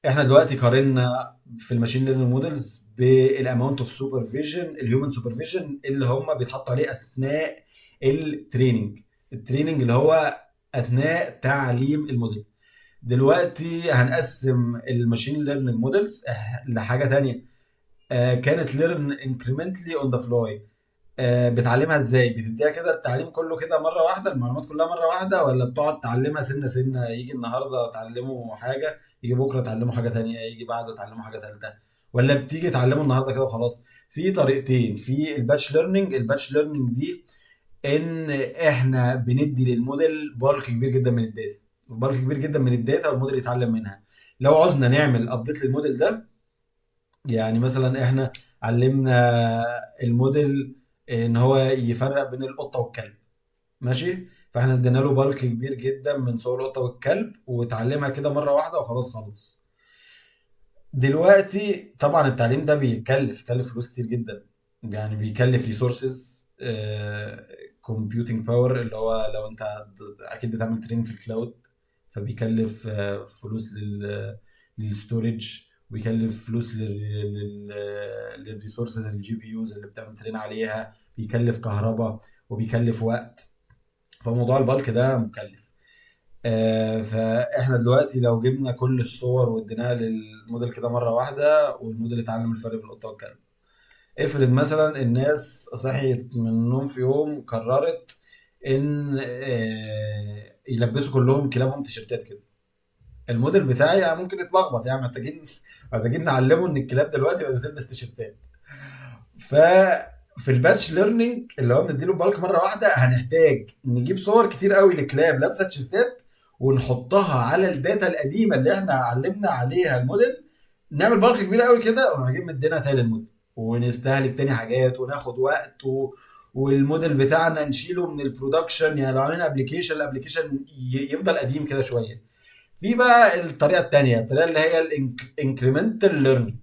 احنا دلوقتي قارنا في الماشين ليرنينج مودلز بالاماونت اوف سوبرفيجن، الهيومن سوبرفيجن اللي هم بيتحطوا عليه اثناء التريننج. التريننج اللي هو اثناء تعليم الموديل. دلوقتي هنقسم الماشين ليرنينج مودلز لحاجه تانية. كانت ليرن انكريمنتلي اون ذا فلاي. بتعلمها ازاي؟ بتديها كده التعليم كله كده مره واحده، المعلومات كلها مره واحده، ولا بتقعد تعلمها سنه سنه، يجي النهارده تعلمه حاجه، يجي بكره تعلمه حاجه تانية، يجي بعده تعلمه حاجه ثالثه، ولا بتيجي تعلمه النهارده كده وخلاص؟ في طريقتين في الباتش ليرنينج. الباتش ليرنينج دي ان احنا بندي للموديل بالك كبير جدا من الداتا، بالك كبير جدا من الداتا والموديل يتعلم منها. لو عاوزنا نعمل ابديت للموديل ده، يعني مثلا احنا علمنا الموديل ان هو يفرق بين القطه والكلب، ماشي، فاحنا ادينا له بالك كبير جدا من صور القطه والكلب وتعلمها كده مره واحده وخلاص خلص. دلوقتي طبعا التعليم ده بيكلف فلوس كتير جدا، يعني بيكلف ريسورسز، كومبيوتنج باور، اللي هو لو انت اكيد بتعمل ترين في الكلاود، فبيكلف فلوس للستورج، وبيكلف فلوس للريسورسز الجي بي يوز اللي بتعمل ترين عليها، بيكلف كهرباء، وبيكلف وقت. فموضوع البالك ده مكلف. فاحنا دلوقتي لو جبنا كل الصور واديناها للموديل كده مره واحده، والموديل اتعلم الفرق بين القطه والكلب. افرض مثلا الناس صحيت من النوم في يوم قررت ان يلبسوا كلهم كلابهم تيشيرتات كده، الموديل بتاعي ممكن يتلخبط، يعني محتاجين نعلمه ان الكلاب دلوقتي بقت تلبس تيشيرتات. ف في الباتش ليرنينج اللي هو بنديله بالك مره واحده، هنحتاج نجيب صور كتير قوي لكلاب لابسه تيشيرتات، ونحطها على الداتا القديمه اللي احنا علمنا عليها الموديل، نعمل بالك كبير قوي كده، ونروح جايين مدينها تاني للموديل، ونستهلك تاني حاجات، وناخد وقت والموديل بتاعنا نشيله من البرودكشن. يعني لو عملنا ابلكيشن، الابلكيشن يفضل قديم كده شويه. في بقى الطريقه التانيه، الطريقه اللي هي الانكريمنتال ليرنينج،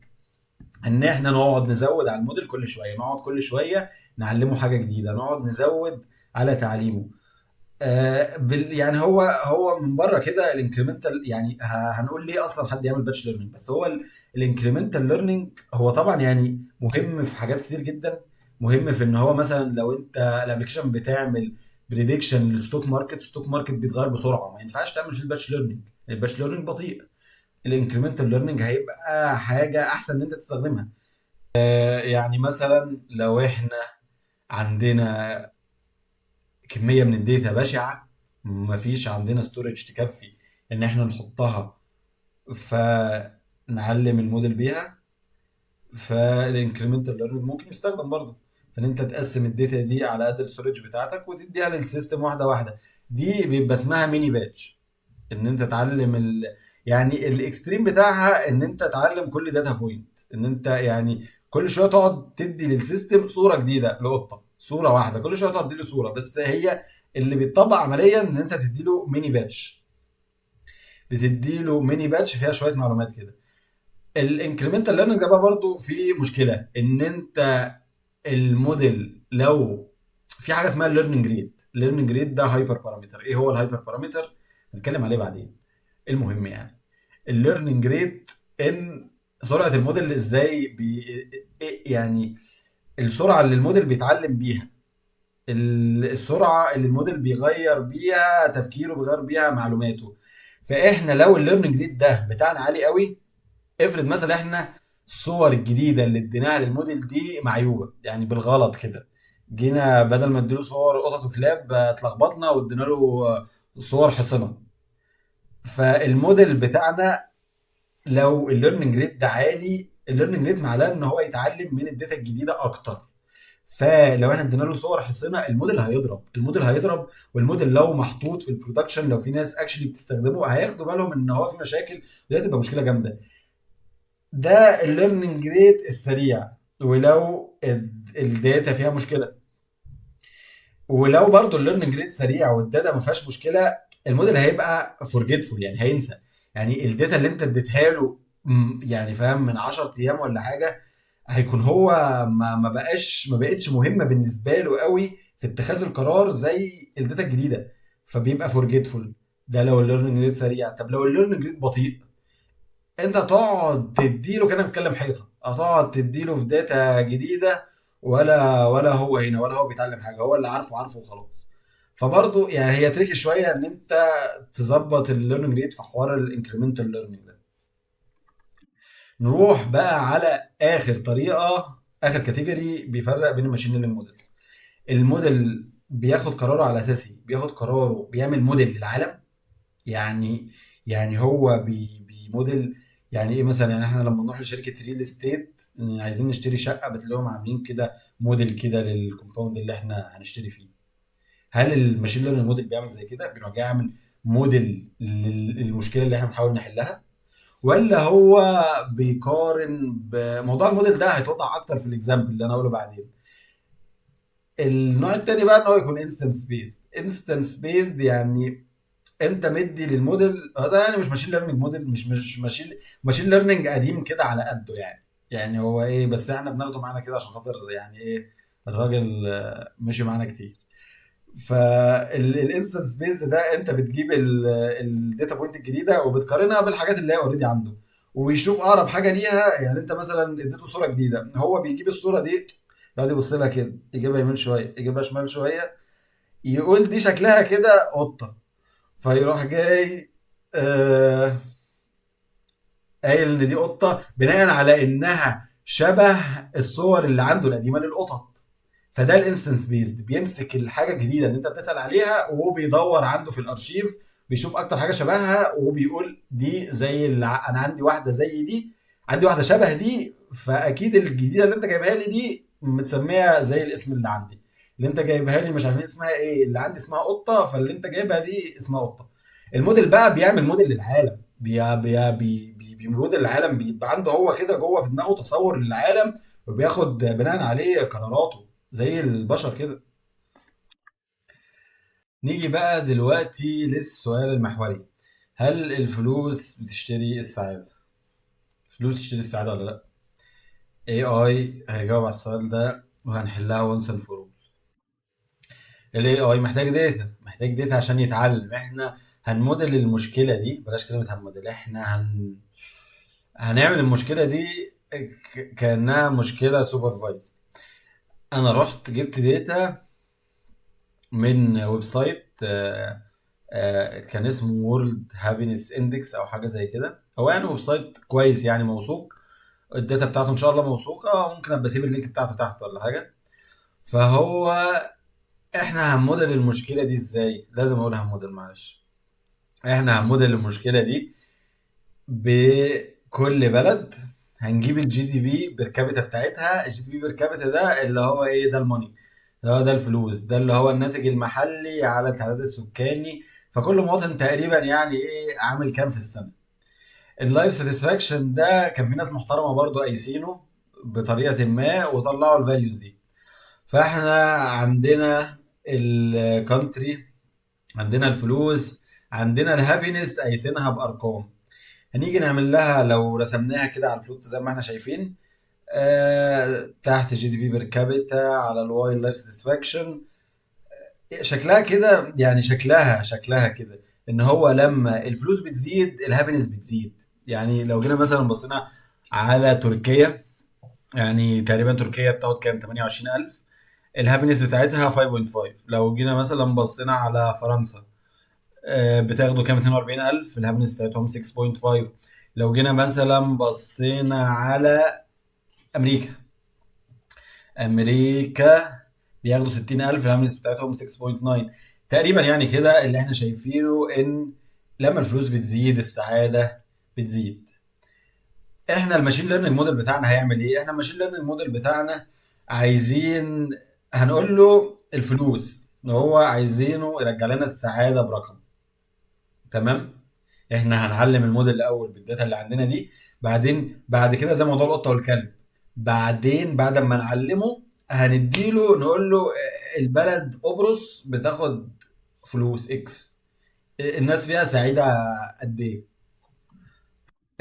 ان احنا نقعد نزود على الموديل كل شويه، نقعد كل شويه نعلمه حاجه جديده، نقعد نزود على تعليمه. يعني هو من بره كده الانكريمنتال، يعني هنقول ليه اصلا حد يعمل باتش ليرنينج. بس هو الانكريمنتال ليرنينج هو طبعا يعني مهم في حاجات كتير جدا. مهم في ان هو مثلا لو انت الابلكيشن بتعمل بريدكشن للستوك ماركت، الستوك ماركت بيتغير بسرعه، ما ينفعش تعمل فيه الباتش ليرنينج، الباتش ليرنينج بطيء. الانكريمنتال ليرنينج هيبقى حاجه احسن ان انت تستخدمها. يعني مثلا لو احنا عندنا كمية من الداتا بشعة، مفيش عندنا ستورج تكفي ان احنا نحطها فنعلم الموديل بيها، فالانكريمنتال ليرنينج ممكن يستخدم برضه، فان انت تقسم الداتا دي على قد الستورج بتاعتك وتديها للسيستم واحدة واحدة. دي بيبقى اسمها ميني باتش، ان انت تعلم يعني الاكستريم بتاعها ان انت تعلم كل داتا بوينت، ان انت يعني كل شويه تقعد تدي للسيستم صوره جديده لقطه، صوره واحده كل شويه تقعد تدي له صوره. بس هي اللي بيتطبق عمليا ان انت تدي له ميني باتش، بتدي له ميني باتش فيها شويه معلومات كده. الانكريمنتال ليرنينج ده بقى برضه في مشكله، ان انت الموديل لو في حاجه اسمها الليرنينج ريت. الليرنينج ريت ده هايبر بارامتر. ايه هو الهايبر بارامتر؟ نتكلم عليه بعدين. المهم يعني الليرنينج ريت ان سرعه الموديل ازاي يعني السرعه اللي الموديل بيتعلم بيها، السرعه اللي الموديل بيغير بيها تفكيره، بيغير بيها معلوماته. فاحنا لو الليرنينج ريت ده بتاعنا عالي قوي، افرض مثلا احنا الصور الجديده اللي اديناها للموديل دي معيوبه، يعني بالغلط كده جينا بدل ما اديله صور قطط وكلاب اتلخبطنا وادينا له صور حصنه. فالموديل بتاعنا لو الليرنينج ريت ده عالي، الليرنينج ريت معناه ان هو يتعلم من الداتا الجديده اكتر. فلو احنا ادينا له صور حصينه، الموديل هيضرب. والموديل لو محطوط في البرودكشن، لو في ناس اكشلي بتستخدمه، هياخدوا بالهم ان هو في مشاكل، ودي هتبقى مشكله جامده. ده الليرنينج ريت السريع. ولو الداتا فيها مشكله، ولو برضو الليرنينج ريت سريع والداتا ما فيهاش مشكله، الموديل هيبقى فورجيتفول، يعني هينسى. يعني الداتا اللي انت اديتها له يعني فاهم من 10 ايام ولا حاجه، هيكون هو ما بقتش مهمه بالنسبه له قوي في اتخاذ القرار زي الداتا الجديده، فبيبقى فورجيتفول. ده لو الليرنينج ريت سريع. طب لو الليرنينج ريت بطيء، انت تقعد تديله كده بتكلم حيطه، هتقعد تديله في داتا جديده، ولا هو هنا ولا هو بيتعلم حاجه، هو اللي عارفه وخلاص. فبرضه يعني هي تريكي شويه ان انت تظبط الليرنينج ريت في حوار الانكريمنتال ليرنينج ده. نروح بقى على اخر طريقه، اخر كاتيجوري بيفرق بين الماشين ليرنينج موديلز. الموديل بياخد قراره على اساس ايه؟ بياخد قراره بيعمل موديل للعالم. يعني هو بيموديل. يعني ايه مثلا؟ يعني احنا لما نروح لشركه ريل استيت عايزين نشتري شقه، بتلاقيهم عاملين كده موديل كده للكومباوند اللي احنا هنشتري فيه. هل الماشين ليرنينج موديل بيعمل زي كده؟ بيروح جاي يعمل موديل للمشكله اللي احنا بنحاول نحلها، ولا هو بيقارن بموضوع الموديل ده؟ هيتوضح اكتر في الاكزامبل اللي انا هقوله بعدين. النوع التاني بقى ان هو يكون انستنس بيزد. انستنس بيزد يعني انت مدي للموديل ده، يعني مش ماشين ليرنينج موديل، مش ماشين ليرنينج قديم كده على قده يعني. يعني هو ايه، بس احنا بناخده معانا كده عشان خاطر يعني ايه، الراجل مشي معانا كتير. فالانستنس بيز ده انت بتجيب الداتا بوينت الجديده وبتقارنها بالحاجات اللي هي اوريدي عنده، ويشوف اقرب حاجه ليها. يعني انت مثلا اديته صوره جديده، هو بيجيب الصوره دي يقعد يبص لها كده، يجيبها يمين شويه يجيبها شمال شويه، يقول دي شكلها كده قطه، فيروح جاي آه قايل ان دي قطه بناء على انها شبه الصور اللي عنده القديمه للقطط. فده الانستنس بيزد، بيمسك الحاجه الجديده اللي انت بتسال عليها وبيدور عنده في الارشيف، بيشوف اكتر حاجه شبهها وبيقول دي زي انا عندي واحده زي دي، عندي واحده شبه دي، فاكيد الجديده اللي انت جايبها لي دي متسميه زي الاسم اللي عندي. اللي انت جايبها لي مش عارفين اسمها ايه، اللي عندي اسمها قطه، فاللي انت جايبها دي اسمها قطه. الموديل بقى بيعمل موديل للعالم، بيموديل العالم، بيبقى عنده هو كده جوه في دماغه تصور للعالم، وبياخد بناء عليه قراراته زي البشر كده. نيجي بقى دلوقتي للسؤال المحوري: هل الفلوس بتشتري السعادة؟ الفلوس تشتري السعادة ولا لا؟ AI هيجاوب على السؤال ده وهنحلها وانس اند فور اول. ال AI محتاج داتا، محتاج داتا عشان يتعلم. احنا هنموديل المشكلة دي، بلاش كلمة هنموديل، احنا هنعمل المشكلة دي كأنها مشكلة سوبرفايزد. انا رحت جبت داتا من ويب سايت كان اسمه وورلد هابينس اندكس او حاجه زي كده، هو يعني ويب سايت كويس يعني موثوق، الداتا بتاعته ان شاء الله موثوقه، ممكن ابقى اسيب اللينك بتاعته تحت ولا حاجه. فهو احنا هنموديل المشكله دي ازاي؟ لازم اقول هنموديل، معلش. احنا هنموديل المشكله دي بكل بلد، هنجيب الجي دي بي بير كابيتا بتاعتها. الجي دي بي بير كابيتا ده اللي هو ايه؟ ده الماني، اللي هو ده الفلوس، ده اللي هو الناتج المحلي على التعداد السكاني. فكل مواطن تقريبا يعني ايه عامل كام في السنه. اللايف ساتسفاكشن ده كان في ناس محترمه برضو قايسينه بطريقه ما وطلعوا الفاليوز دي. فاحنا عندنا الكونتري، عندنا الفلوس، عندنا الهابينس قايسينها بارقام. هنيجي نعمل لها لو رسمناها كده على البلوت زي ما احنا شايفين، تحت جي دي بي بير كابيتا على الواي لايف ساتسفاكشن، شكلها كده يعني شكلها كده ان هو لما الفلوس بتزيد الهابينس بتزيد. يعني لو جينا مثلا بصينا على تركيا، يعني تقريبا تركيا بتاخد كام؟ 28,000، الهابينس بتاعتها 5.5. لو جينا مثلا بصينا على فرنسا، بتاخدوا كام؟ 42,000، الهابينس بتاعتهم 6.5. لو جينا مثلا بصينا على امريكا، امريكا بياخدوا 60,000، الهاملز بتاعتهم 6.9 تقريبا. يعني كده اللي احنا شايفينه ان لما الفلوس بتزيد السعاده بتزيد. احنا الماشين ليرنينج موديل بتاعنا هيعمل ايه؟ احنا الماشين ليرنينج موديل بتاعنا عايزين، هنقول له الفلوس، هو عايزينه يرجع لنا السعاده برقم. تمام. احنا هنعلم الموديل الاول بالداتا اللي عندنا دي، بعدين بعد كده زي موضوع القطه والكلب، بعدين بعد ما نعلمه هنديله نقول له البلد قبرص بتاخد فلوس اكس، الناس فيها سعيده قد ايه.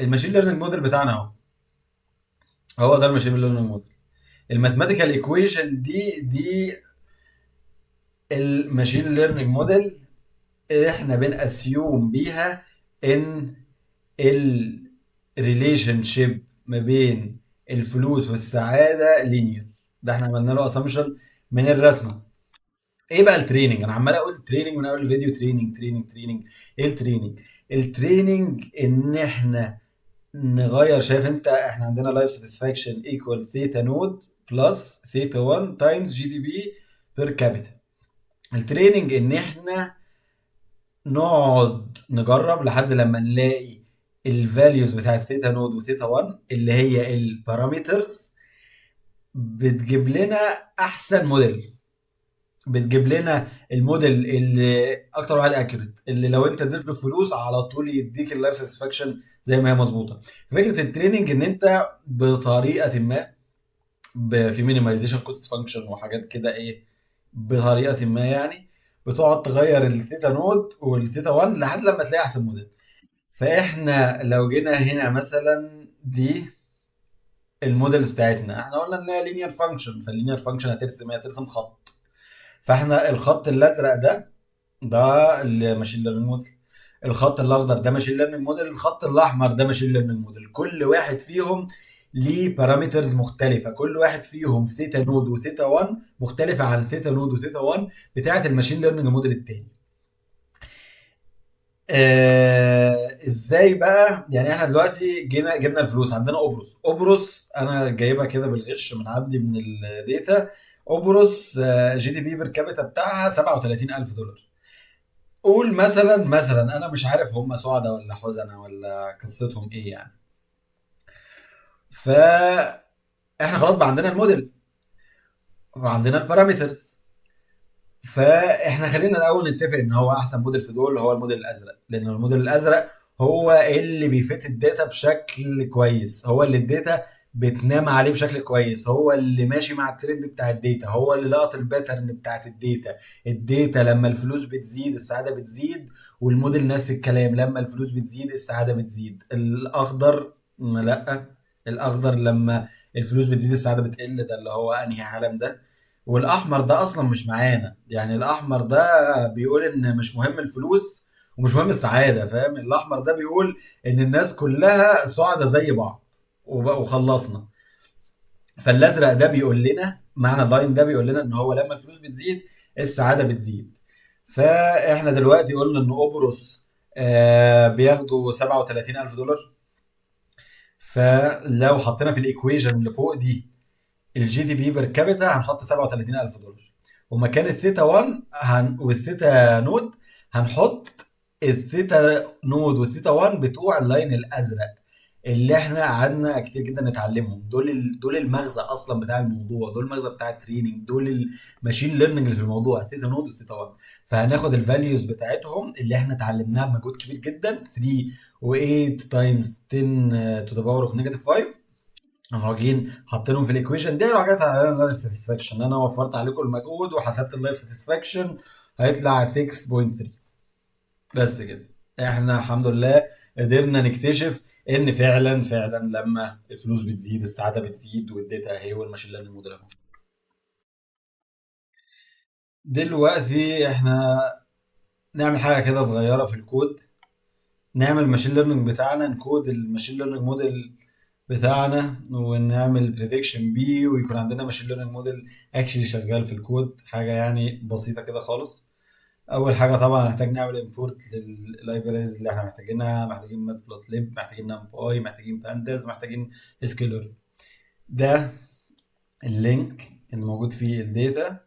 الماشين ليرنينج موديل بتاعنا اهو، هو ده الماشين ليرنينج موديل. الماثيماتيكال ايكويشن دي الماشين ليرنينج موديل اللي احنا بنأسيوم بيها ان الريليشن شيب ما بين الفلوس والسعاده لينير. ده احنا عملنا له اسامبشن من الرسمه. ايه بقى التريننج؟ انا عمال اقول تريننج من اول الفيديو، تريننج تريننج تريننج. ايه التريننج؟ التريننج ان احنا نغير، شايف انت احنا عندنا لايف ساتسفاكشن ايكوال ثيتا نود بلس ثيتا 1 تايمز جي دي بي بير كابيتا. التريننج ان احنا نقعد نجرب لحد لما نلاقي الفاليوز بتاعت ثيتا نود وثيتا 1 اللي هي البارامترز بتجيب لنا احسن موديل، بتجيب لنا الموديل اللي اكتر واحد اكيوريت، اللي لو انت اديت له فلوس على طول يديك اللايف ساتسفاكشن زي ما هي مظبوطه. فكره التريننج ان انت بطريقه ما في مينيمايزيشن كوست فانكشن وحاجات كده ايه، بطريقه ما يعني بتقعد تغير الثيتا نود والثيتا 1 لحد لما تلاقي احسن موديل. فاحنا لو جينا هنا مثلا دي المودلز بتاعتنا، احنا قلنا ان هي لينير فانكشن، فاللينير فانكشن هترسم خط. فاحنا الخط الازرق ده الماشين ليرنينج موديل، الخط الاخضر ده ماشين ليرنينج موديل، الخط الاحمر ده ماشين ليرنينج موديل. كل واحد فيهم ليه بارامترز مختلفه، كل واحد فيهم ثيتا نود وثيتا 1 مختلفه عن ثيتا نود وثيتا 1 بتاعه الماشين ليرنينج موديل التاني. ازاي بقى؟ يعني احنا دلوقتي جبنا الفلوس، عندنا قبرص انا جايبها كده بالغش من عندي من الداتا. قبرص جي دي بي بير كابيتا بتاعها 37000 دولار. قول مثلا انا مش عارف هم سعداء ولا حزنة ولا قصتهم ايه يعني. فاحنا خلاص بقى عندنا الموديل وعندنا البارامترز. فاحنا خلينا الاول نتفق ان هو احسن موديل في دول هو الموديل الازرق، لان الموديل الازرق هو اللي بيفت الداتا بشكل كويس، هو اللي الداتا بتنام عليه بشكل كويس، هو اللي ماشي مع الترند بتاع الداتا، هو اللي لقط الباترن بتاعت الداتا. الداتا لما الفلوس بتزيد السعادة بتزيد، والموديل نفس الكلام، لما الفلوس بتزيد السعادة بتزيد. الاخضر لا، الاخضر لما الفلوس بتزيد السعادة بتقل، ده اللي هو انهي عالم ده. والاحمر ده اصلا مش معانا، يعني الاحمر ده بيقول ان مش مهم الفلوس ومش مهم السعاده، فاهم؟ الاحمر ده بيقول ان الناس كلها سعداء زي بعض وخلصنا. فالازرق ده بيقول لنا، معنى اللاين ده بيقول لنا ان هو لما الفلوس بتزيد السعاده بتزيد. فاحنا دلوقتي قلنا ان قبرص بياخدوا 37000 دولار. فلو حطينا في الايكويجن اللي فوق دي الجي دي بي بير كابيتا هنحط 37000 دولار، ومكان الثيتا 1 والثيتا نود هنحط الثيتا نود والثيتا 1 بتوع اللاين الازرق اللي احنا قعدنا كتير جدا نتعلمهم. دول المغزى اصلا بتاع الموضوع، دول المغزى بتاع التريننج، دول الماشين ليرنينج اللي في الموضوع، ثيتا نود وثيتا 1. فهناخد الفاليوز بتاعتهم اللي احنا اتعلمناها بمجهود كبير جدا، 3 و8 تايمز 10 تو ذا باور اوف نيجاتيف 5. هم جايين حاطينهم في الايكويشن دي، راح جت على اللايف ساتسفاكشن، انا وفرت عليكم المجهود وحسبت اللايف ساتسفاكشن هيطلع 6.3. بس كده احنا الحمد لله قدرنا نكتشف ان فعلا لما الفلوس بتزيد السعاده بتزيد، والداتا اهي والماشين ليرنينج موديل اهو. دلوقتي احنا نعمل حاجه كده صغيره في الكود، نعمل الماشين ليرنينج بتاعنا، نكود الماشين ليرنينج موديل بتاعنا ونعمل بريدكشن بيه، ويكون عندنا ماشين ليرنينج موديل اكشلي شغال في الكود. حاجه يعني بسيطه كده خالص. اول حاجه طبعا هنحتاج نعمل امبورت لللايبريز اللي احنا محتاجينها، محتاجين ماتبلوتليب، محتاجين نمباي، محتاجين بانداز، محتاجين سكيلر. ده اللينك اللي موجود فيه الداتا.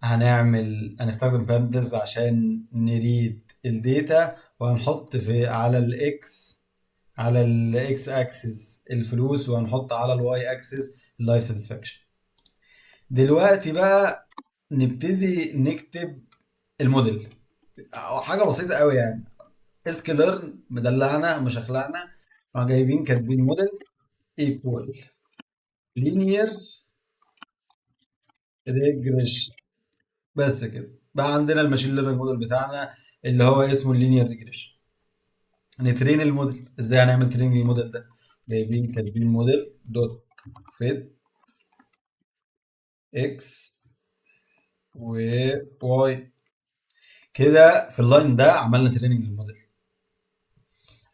هنستخدم بانداز عشان نريد الداتا، وهنحط في على الاكس اكسس الفلوس، وهنحط على الواي اكسس اللايف ساتسفاكشن. دلوقتي بقى نبتدي نكتب الموديل. حاجه بسيطه قوي يعني، اسك ليرن مدلعنا مشخلعنا، جايبين كاتبين موديل ايكوال لينير ريجريشن. بس كده بقى عندنا الماشين ليرنينج موديل بتاعنا اللي هو اسمه اللينير ريجريشن. نترين الموديل ازاي؟ هنعمل تريننج للموديل ده، جايبين كاتبين موديل دوت فيت اكس وواي. كده في اللاين ده عملنا تريننج للموديل.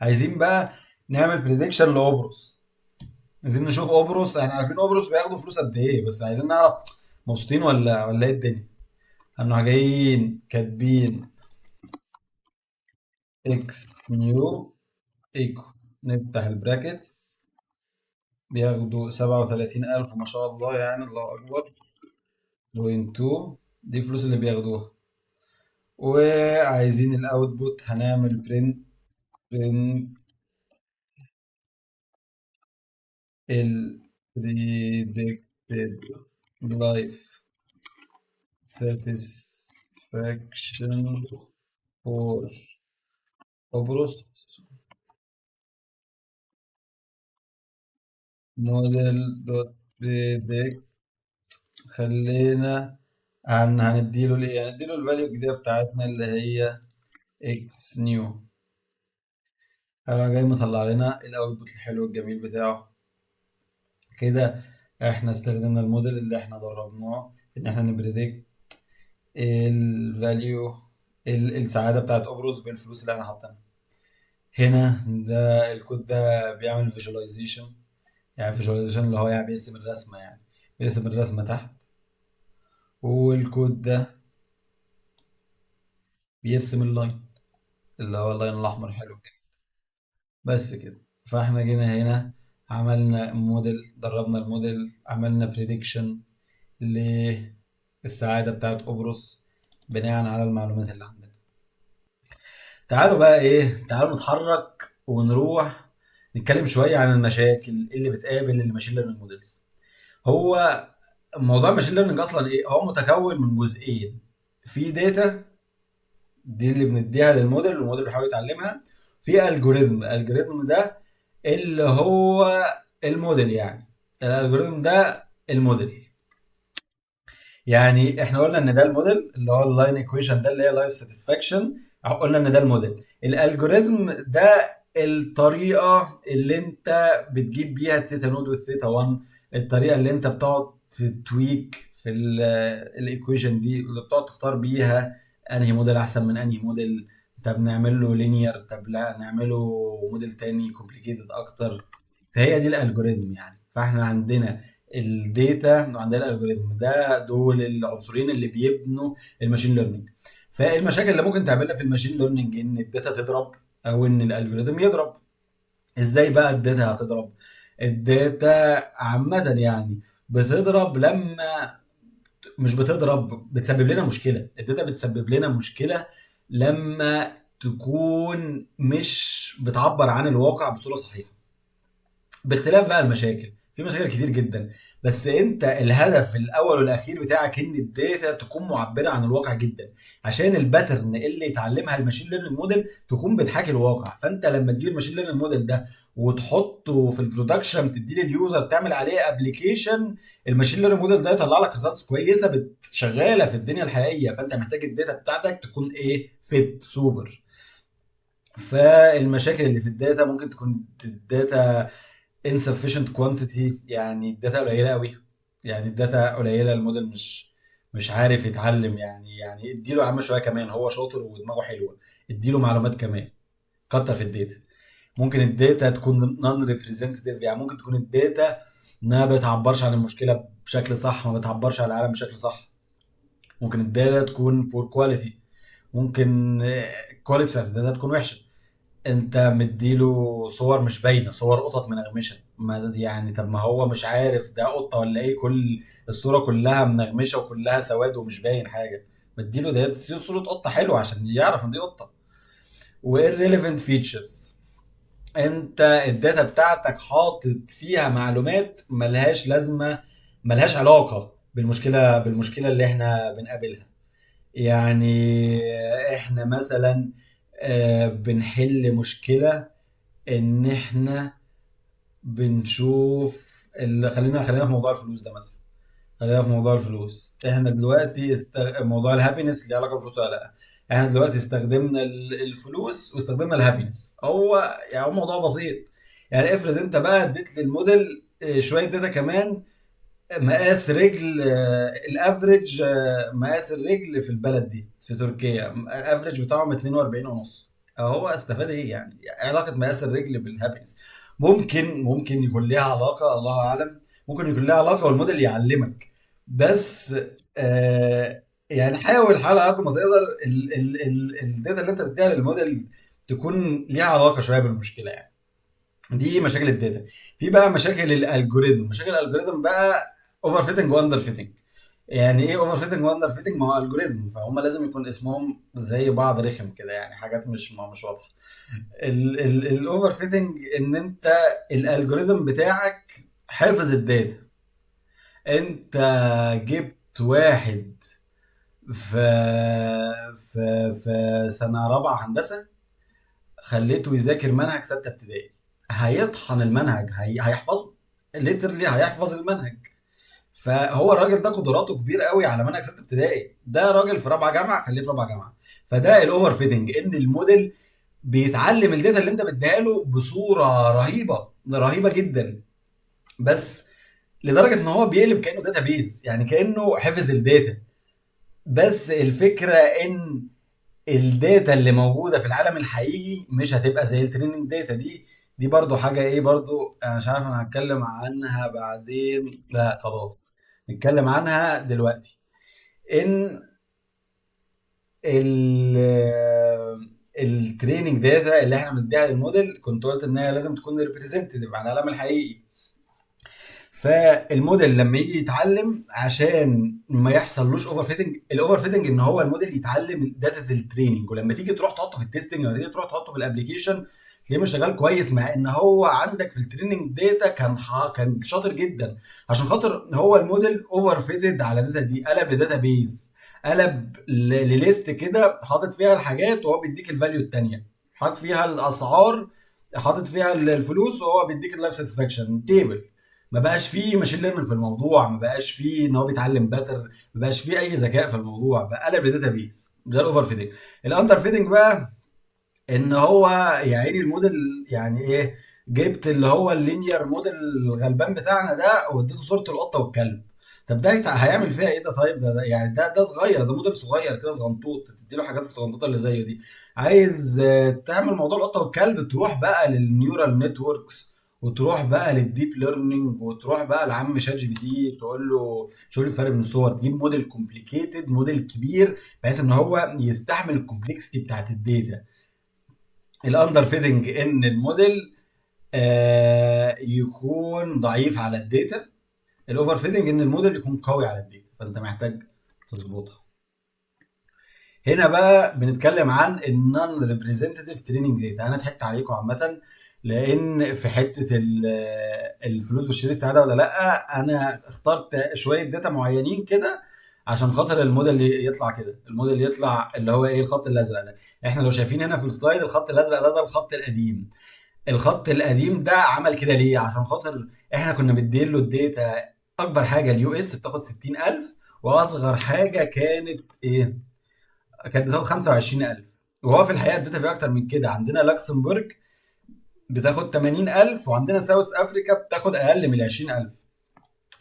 عايزين بقى نعمل بريدكشن لأوبروس، عايزين نشوف اوبروس، احنا عارفين اوبروس بياخدوا فلوس قد ايه، بس عايزين نعرف مبسوطين ولا ايه الدنيا. احنا جايين كاتبين اكس نيو ايكو، نفتح البراكتس، بياخدوا 37000 ما شاء الله يعني الله اكبر، بوينت 2 دي الفلوس اللي بياخدوها. وعايزين الاوتبوت، هنعمل برنت ال predicted life satisfaction for قبرص موديل دوت بريدكت. خلينا هنديله الايه، هنديله الفاليو الجديدة بتاعتنا اللي هي اكس نيو. هيبقى جاي مطلع لنا الاوتبوت الحلو الجميل بتاعه. كده احنا استخدمنا الموديل اللي احنا دربناه ان احنا نبريدكت الفاليو، السعاده بتاعت ابرز بالفلوس اللي احنا حاطينها هنا. ده الكود ده بيعمل فيجواليزيشن، يعني فيجواليزيشن اللي هو يعني بيرسم الرسمه، يعني بيرسم الرسمه تحت. والكود ده بيرسم اللاين، اللي هو اللاين الاحمر. حلو كده. بس كده. فاحنا جينا هنا، عملنا موديل، دربنا الموديل، عملنا بريدكشن للسعادة بتاعت قبرص بناء على المعلومات اللي عندنا. تعالوا بقى ايه، تعالوا نتحرك ونروح نتكلم شوية عن المشاكل اللي بتقابل الماشين ليرنينج موديلز. هو موضوع الماشين ليرنينج اصلا ايه؟ هو متكون من جزئين. في داتا، دي اللي بنديها للموديل والموديل بيحاول يتعلمها. في الجوريزم، الالجوريزم ده اللي هو الموديل، يعني الالجوريزم ده الموديل. يعني احنا قلنا ان ده الموديل اللي هو اللاين ايكويشن ده اللي هي لايف ساتسفاكشن. قلنا ان ده الموديل. الالجوريزم ده الطريقه اللي انت بتجيب بيها الثيتا نود والثيتا 1، الطريقه اللي انت بتقعد تتويك في الايكويشن دي، اللي بتقعد تختار بيها انهي موديل احسن من انهي موديل. طب نعمل له لينير، طب لا نعمله موديل تاني كومبليكيتد اكتر. فهي دي الالجوريزم يعني. فاحنا عندنا الداتا وعندنا الالجوريزم، ده دول العنصرين اللي بيبنوا الماشين ليرنينج. فالمشاكل اللي ممكن تقابلنا في الماشين ليرنينج ان الداتا تضرب او ان الالجوريزم يضرب. ازاي بقى الداتا هتضرب؟ الداتا عامة يعني بتضرب لما، مش بتضرب، بتسبب لنا مشكلة. الداتا بتسبب لنا مشكلة لما تكون مش بتعبر عن الواقع بصورة صحيحة. باختلاف بقى المشاكل، في مشاكل كتير جدا، بس انت الهدف الاول والاخير بتاعك ان الداتا تكون معبره عن الواقع جدا، عشان الباترن اللي يتعلمها الماشين ليرنينج موديل تكون بتحاكي الواقع. فانت لما تجيب الماشين ليرنينج موديل ده وتحطه في البرودكشن، تديه لليوزر تعمل عليه ابلكيشن، الماشين ليرنينج موديل ده يطلع لك ريزلتس كويسه شغاله في الدنيا الحقيقيه. فانت محتاج الداتا بتاعتك تكون ايه، فيت سوبر. فالمشاكل اللي في الداتا ممكن تكون الداتا insufficient quantity، يعني الداتا قليله قوي. يعني الداتا قليله، الموديل مش عارف يتعلم. يعني اديله يا عم شويه كمان، هو شاطر ودماغه حلوه، اديله معلومات كمان، كتر في الداتا. ممكن الداتا تكون نون ريبريزنتيف، يعني ممكن تكون الداتا ما بتعبرش عن المشكله بشكل صح، ما بتعبرش عن العالم بشكل صح. ممكن الداتا تكون بور كواليتي، ممكن الكواليتي بتاعت الداتا تكون وحشه. انت مديله صور مش باينه، صور قطط منغمشه، ما يعني طب ما هو مش عارف ده قطه ولا ايه، كل الصوره كلها منغمشه وكلها سواد ومش باين حاجه. مديله ده في صوره قطه حلوه عشان يعرف ان دي قطه. والريليفنت فيتشرز، انت الداتا بتاعتك حاطط فيها معلومات ملهاش لازمه، ملهاش علاقه بالمشكله اللي احنا بنقابلها. يعني احنا مثلا بنحل مشكله ان احنا بنشوف خلينا في موضوع الفلوس ده مثلا. خلينا في موضوع الفلوس. احنا دلوقتي موضوع الهابينس ليه علاقه بالفلوس ولا لا؟ احنا دلوقتي استخدمنا الفلوس واستخدمنا الهابينس. هو يعني هو موضوع بسيط. يعني افرض انت بقى اديت للموديل شويه داتا كمان، مقاس رجل الافريج، مقاس الرجل في البلد دي في تركيا الافريج بتاعهم 42 ونص. هو استفاد ايه يعني؟ إيه علاقه مقاس الرجل بالهابينس؟ ممكن يكون ليها علاقه، الله اعلم. ممكن يكون ليها علاقه والموديل يعلمك. بس حاول على قد ما تقدر الداتا اللي انت بتديها للموديل تكون ليها علاقه شويه بالمشكله يعني. دي مشاكل الداتا. في بقى مشاكل الالجوريزم. مشاكل الالجوريزم بقى اوفر فيتنج واندر فيتنج. يعني ايه اوفر فيتنج واندر فيتنج؟ ما هو الجوريزم، فهم لازم يكون اسمهم زي بعض، رخم كده يعني، حاجات مش واضحه. الاوفر فيتنج ان انت الالجوريزم بتاعك حافظ الداتا. انت جبت واحد في في سنه رابعه هندسه، خليته يذاكر منهج سته ابتدائي، هيطحن المنهج، هيحفظه. ليترلي هيحفظ المنهج. فهو الراجل ده قدراته كبيره قوي على منهج سته ابتدائي، ده راجل في رابعه جامعه، خليه في رابعه جامعه. فده الاوفر فيتنج، ان الموديل بيتعلم الداتا اللي انت بتديها له بصوره رهيبه، رهيبه جدا، بس لدرجه ان هو بيقلب كانه داتا بيز، يعني كانه حفظ الداتا. بس الفكره ان الداتا اللي موجوده في العالم الحقيقي مش هتبقى زي التريننج داتا دي. دي برضو حاجه ايه، برضو انا مش عارف انا هتكلم عنها بعدين، لا خلاص نتكلم عنها دلوقتي. ان ال التريننج داتا اللي احنا بنديها للموديل، كنت قلت ان هي لازم تكون ريبريزنتيف عن العالم الحقيقي. فالموديل لما يجي يتعلم، عشان ما يحصلوش اوفر فيتنج، الاوفر فيتنج ان هو الموديل يتعلم داتا التريننج، ولما تيجي تروح تحطه في التستنج، لما تيجي تروح تحطه في الابلكيشن تلاقيه مش شغال كويس، مع ان هو عندك في التريننج داتا كان شاطر جدا. عشان خاطر هو الموديل اوفر فيتد على داتا دي، قلب لداتا بيز، قلب لليست كده، حاطط فيها الحاجات وهو بيديك الفاليو التانية، حاطط فيها الاسعار، حاطط فيها الفلوس، وهو بيديك اللايف ساتسفاكشن تيبل. ما بقاش فيه ماشين ليرنينج في الموضوع، ما بقاش فيه ان هو بيتعلم باتر، ما بقاش فيه اي ذكاء في الموضوع، بقى قلب لداتا بيز. ده الاوفر فيدنج. الاندر فيدنج بقى ان هو يا عيني الموديل، يعني ايه، جبت اللي هو اللينير موديل الغلبان بتاعنا ده واديته صورة القطة والكلب. طب ده هيعمل فيها ايه ده؟ طيب ده يعني ده صغير، ده موديل صغير كده صغنطوط، تدي له حاجات الصغنطوطه اللي زيه دي. عايز تعمل موضوع القطه والكلب، تروح بقى للنيورال نتوركس، وتروح بقى للديب ليرنينج، وتروح بقى لعم شات جي بي تي تقول له شوف لي الفرق بين الصور، تجيب موديل كومبليكيتد، موديل كبير، بحيث ان هو يستحمل الكومبلكسيتي بتاعت الداتا. الاندر فيدنج ان الموديل يكون ضعيف على الداتا. الاوفر فيدنج ان الموديل يكون قوي على الداتا، فانت محتاج تظبطها. هنا بقى بنتكلم عن النون ريبريزنتيف تريننج داتا. انا ضحكت عليكم عامه، لان في حته الفلوس بتشتري السعاده ولا لا، انا اخترت شويه داتا معينين كده عشان خاطر الموديل يطلع كده، الموديل يطلع اللي هو ايه، الخط الازرق ده. احنا لو شايفين هنا في السلايد، الخط الازرق ده الخط القديم. الخط القديم ده عمل كده ليه؟ عشان خاطر احنا كنا مدين له الداتا. اكبر حاجه اليو اس بتاخد 60000، واصغر حاجه كانت ايه، كانت بتاخد 25,000. وهو في الحقيقه الداتا فيه اكتر من كده. عندنا لوكسمبورج بتاخد 80,000، وعندنا ساوث افريكا بتاخد اقل من 20,000.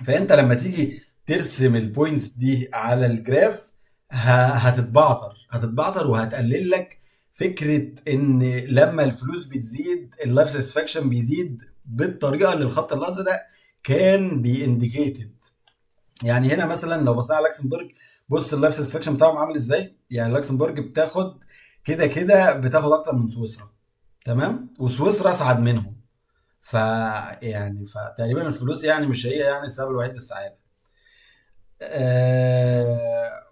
فانت لما تيجي ترسم البوينتس دي على الجراف، هتتبعتر وهتقلل لك فكره ان لما الفلوس بتزيد اللايف ساتسفاكشن بيزيد بالطريقه اللي الخط الازرق كان بينديكيتد. يعني هنا مثلا لو بصينا على لوكسمبورج، بص اللايف ساتسفاكشن بتاعهم عامل ازاي. يعني لوكسمبورج بتاخد كده كده بتاخد اكتر من سويسرا، تمام، وسويسرا اسعد منهم. ف يعني فتقريبا الفلوس يعني مش هي يعني السبب الوحيد للسعاده. آه...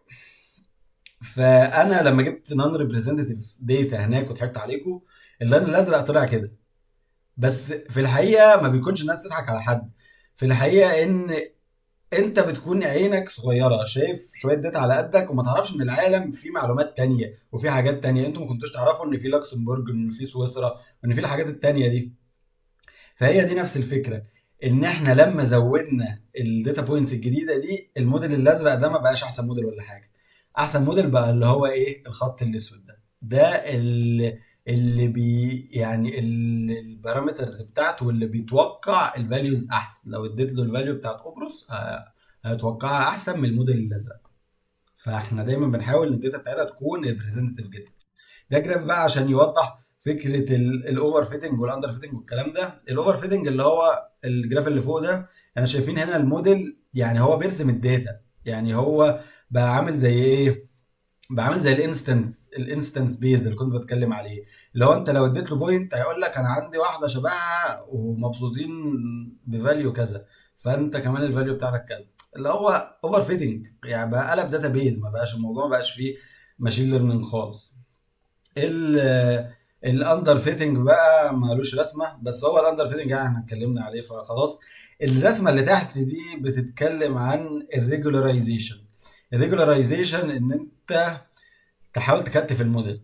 فانا لما جبت نون ريبريزنتيف داتا هناك وضحكت عليكم، اللون الازرق طلع كده. بس في الحقيقه ما بيكونش الناس تضحك على حد. في الحقيقه ان انت بتكون عينك صغيره، شايف شويه داتا على قدك، وما تعرفش ان العالم فيه معلومات تانية وفي حاجات تانية انتوا ما كنتوش تعرفوا، ان في لوكسمبورج، ان في سويسرا، وان في الحاجات التانية دي. فهي دي نفس الفكره، ان احنا لما زودنا الداتا بوينتس الجديده دي، الموديل الازرق ده ما بقاش احسن موديل ولا حاجه. احسن موديل بقى اللي هو ايه، الخط الاسود ده. ده اللي يعني البارامترز بتاعته، واللي بيتوقع الفاليوز احسن. لو اديت له الفاليو بتاعت اوبروس هتوقعها احسن من الموديل الازرق. فاحنا دايما بنحاول ان الداتا بتاعتها تكون ريبريزنتيف جدا. ده جراف بقى عشان يوضح فكره الاوفر فيتنج والاندر فيتنج والكلام ده. الاوفر فيتنج اللي هو الجراف اللي فوق ده، احنا شايفين هنا الموديل يعني هو بيرسم الداتا. يعني هو بقى عامل زي ايه، بقى عامل زي الانستنس بيز اللي كنت بتكلم عليه. اللي هو انت لو اديت له بوينت هيقول لك انا عندي واحده شبهها ومبسوطين بفاليو كذا، فانت كمان الفاليو بتاعتك كذا. اللي هو اوفر فيتنج، يعني بقى قلب داتا بيز، ما بقاش الموضوع، ما بقاش فيه ماشين ليرنينج خالص. الاندر فيتنج بقى مالوش رسمه، بس هو الاندر فيتنج يعني احنا اتكلمنا عليه فخلاص. الرسمه اللي تحت دي بتتكلم عن الريجولاريزيشن. الريجولاريزيشن ان انت تحاول تكتف الموديل،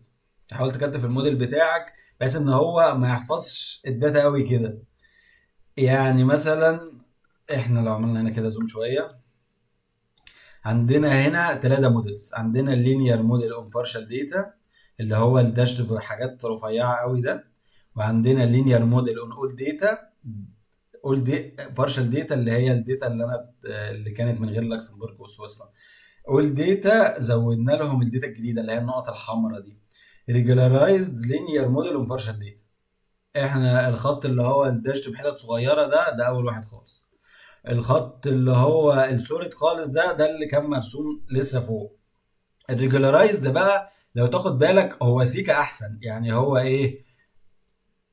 تحاول تكتف الموديل بتاعك، بحيث ان هو ما يحفظش الداتا قوي كده. يعني مثلا احنا لو عملنا هنا كده زوم شويه، عندنا هنا ثلاثة موديلز. عندنا اللينير موديل اون بارشال داتا، اللي هو الداش بحاجات رفيعة قوي ده. وعندنا اللينير موديل اون اول داتا، اول بارشال داتا اللي هي الداتا اللي انا اللي كانت من غير لوكسمبورغ وسويسرا. والديتا زودنا لهم الداتا الجديده اللي هي النقط الحمراء دي، regularized linear model و partial data. احنا الخط اللي هو الداشت بحتت صغيره ده اول واحد خالص. الخط اللي هو السوليد خالص ده اللي كان مرسوم لسه فوق. الريجولارايز ده بقى لو تاخد بالك هو سيكا احسن، يعني هو ايه،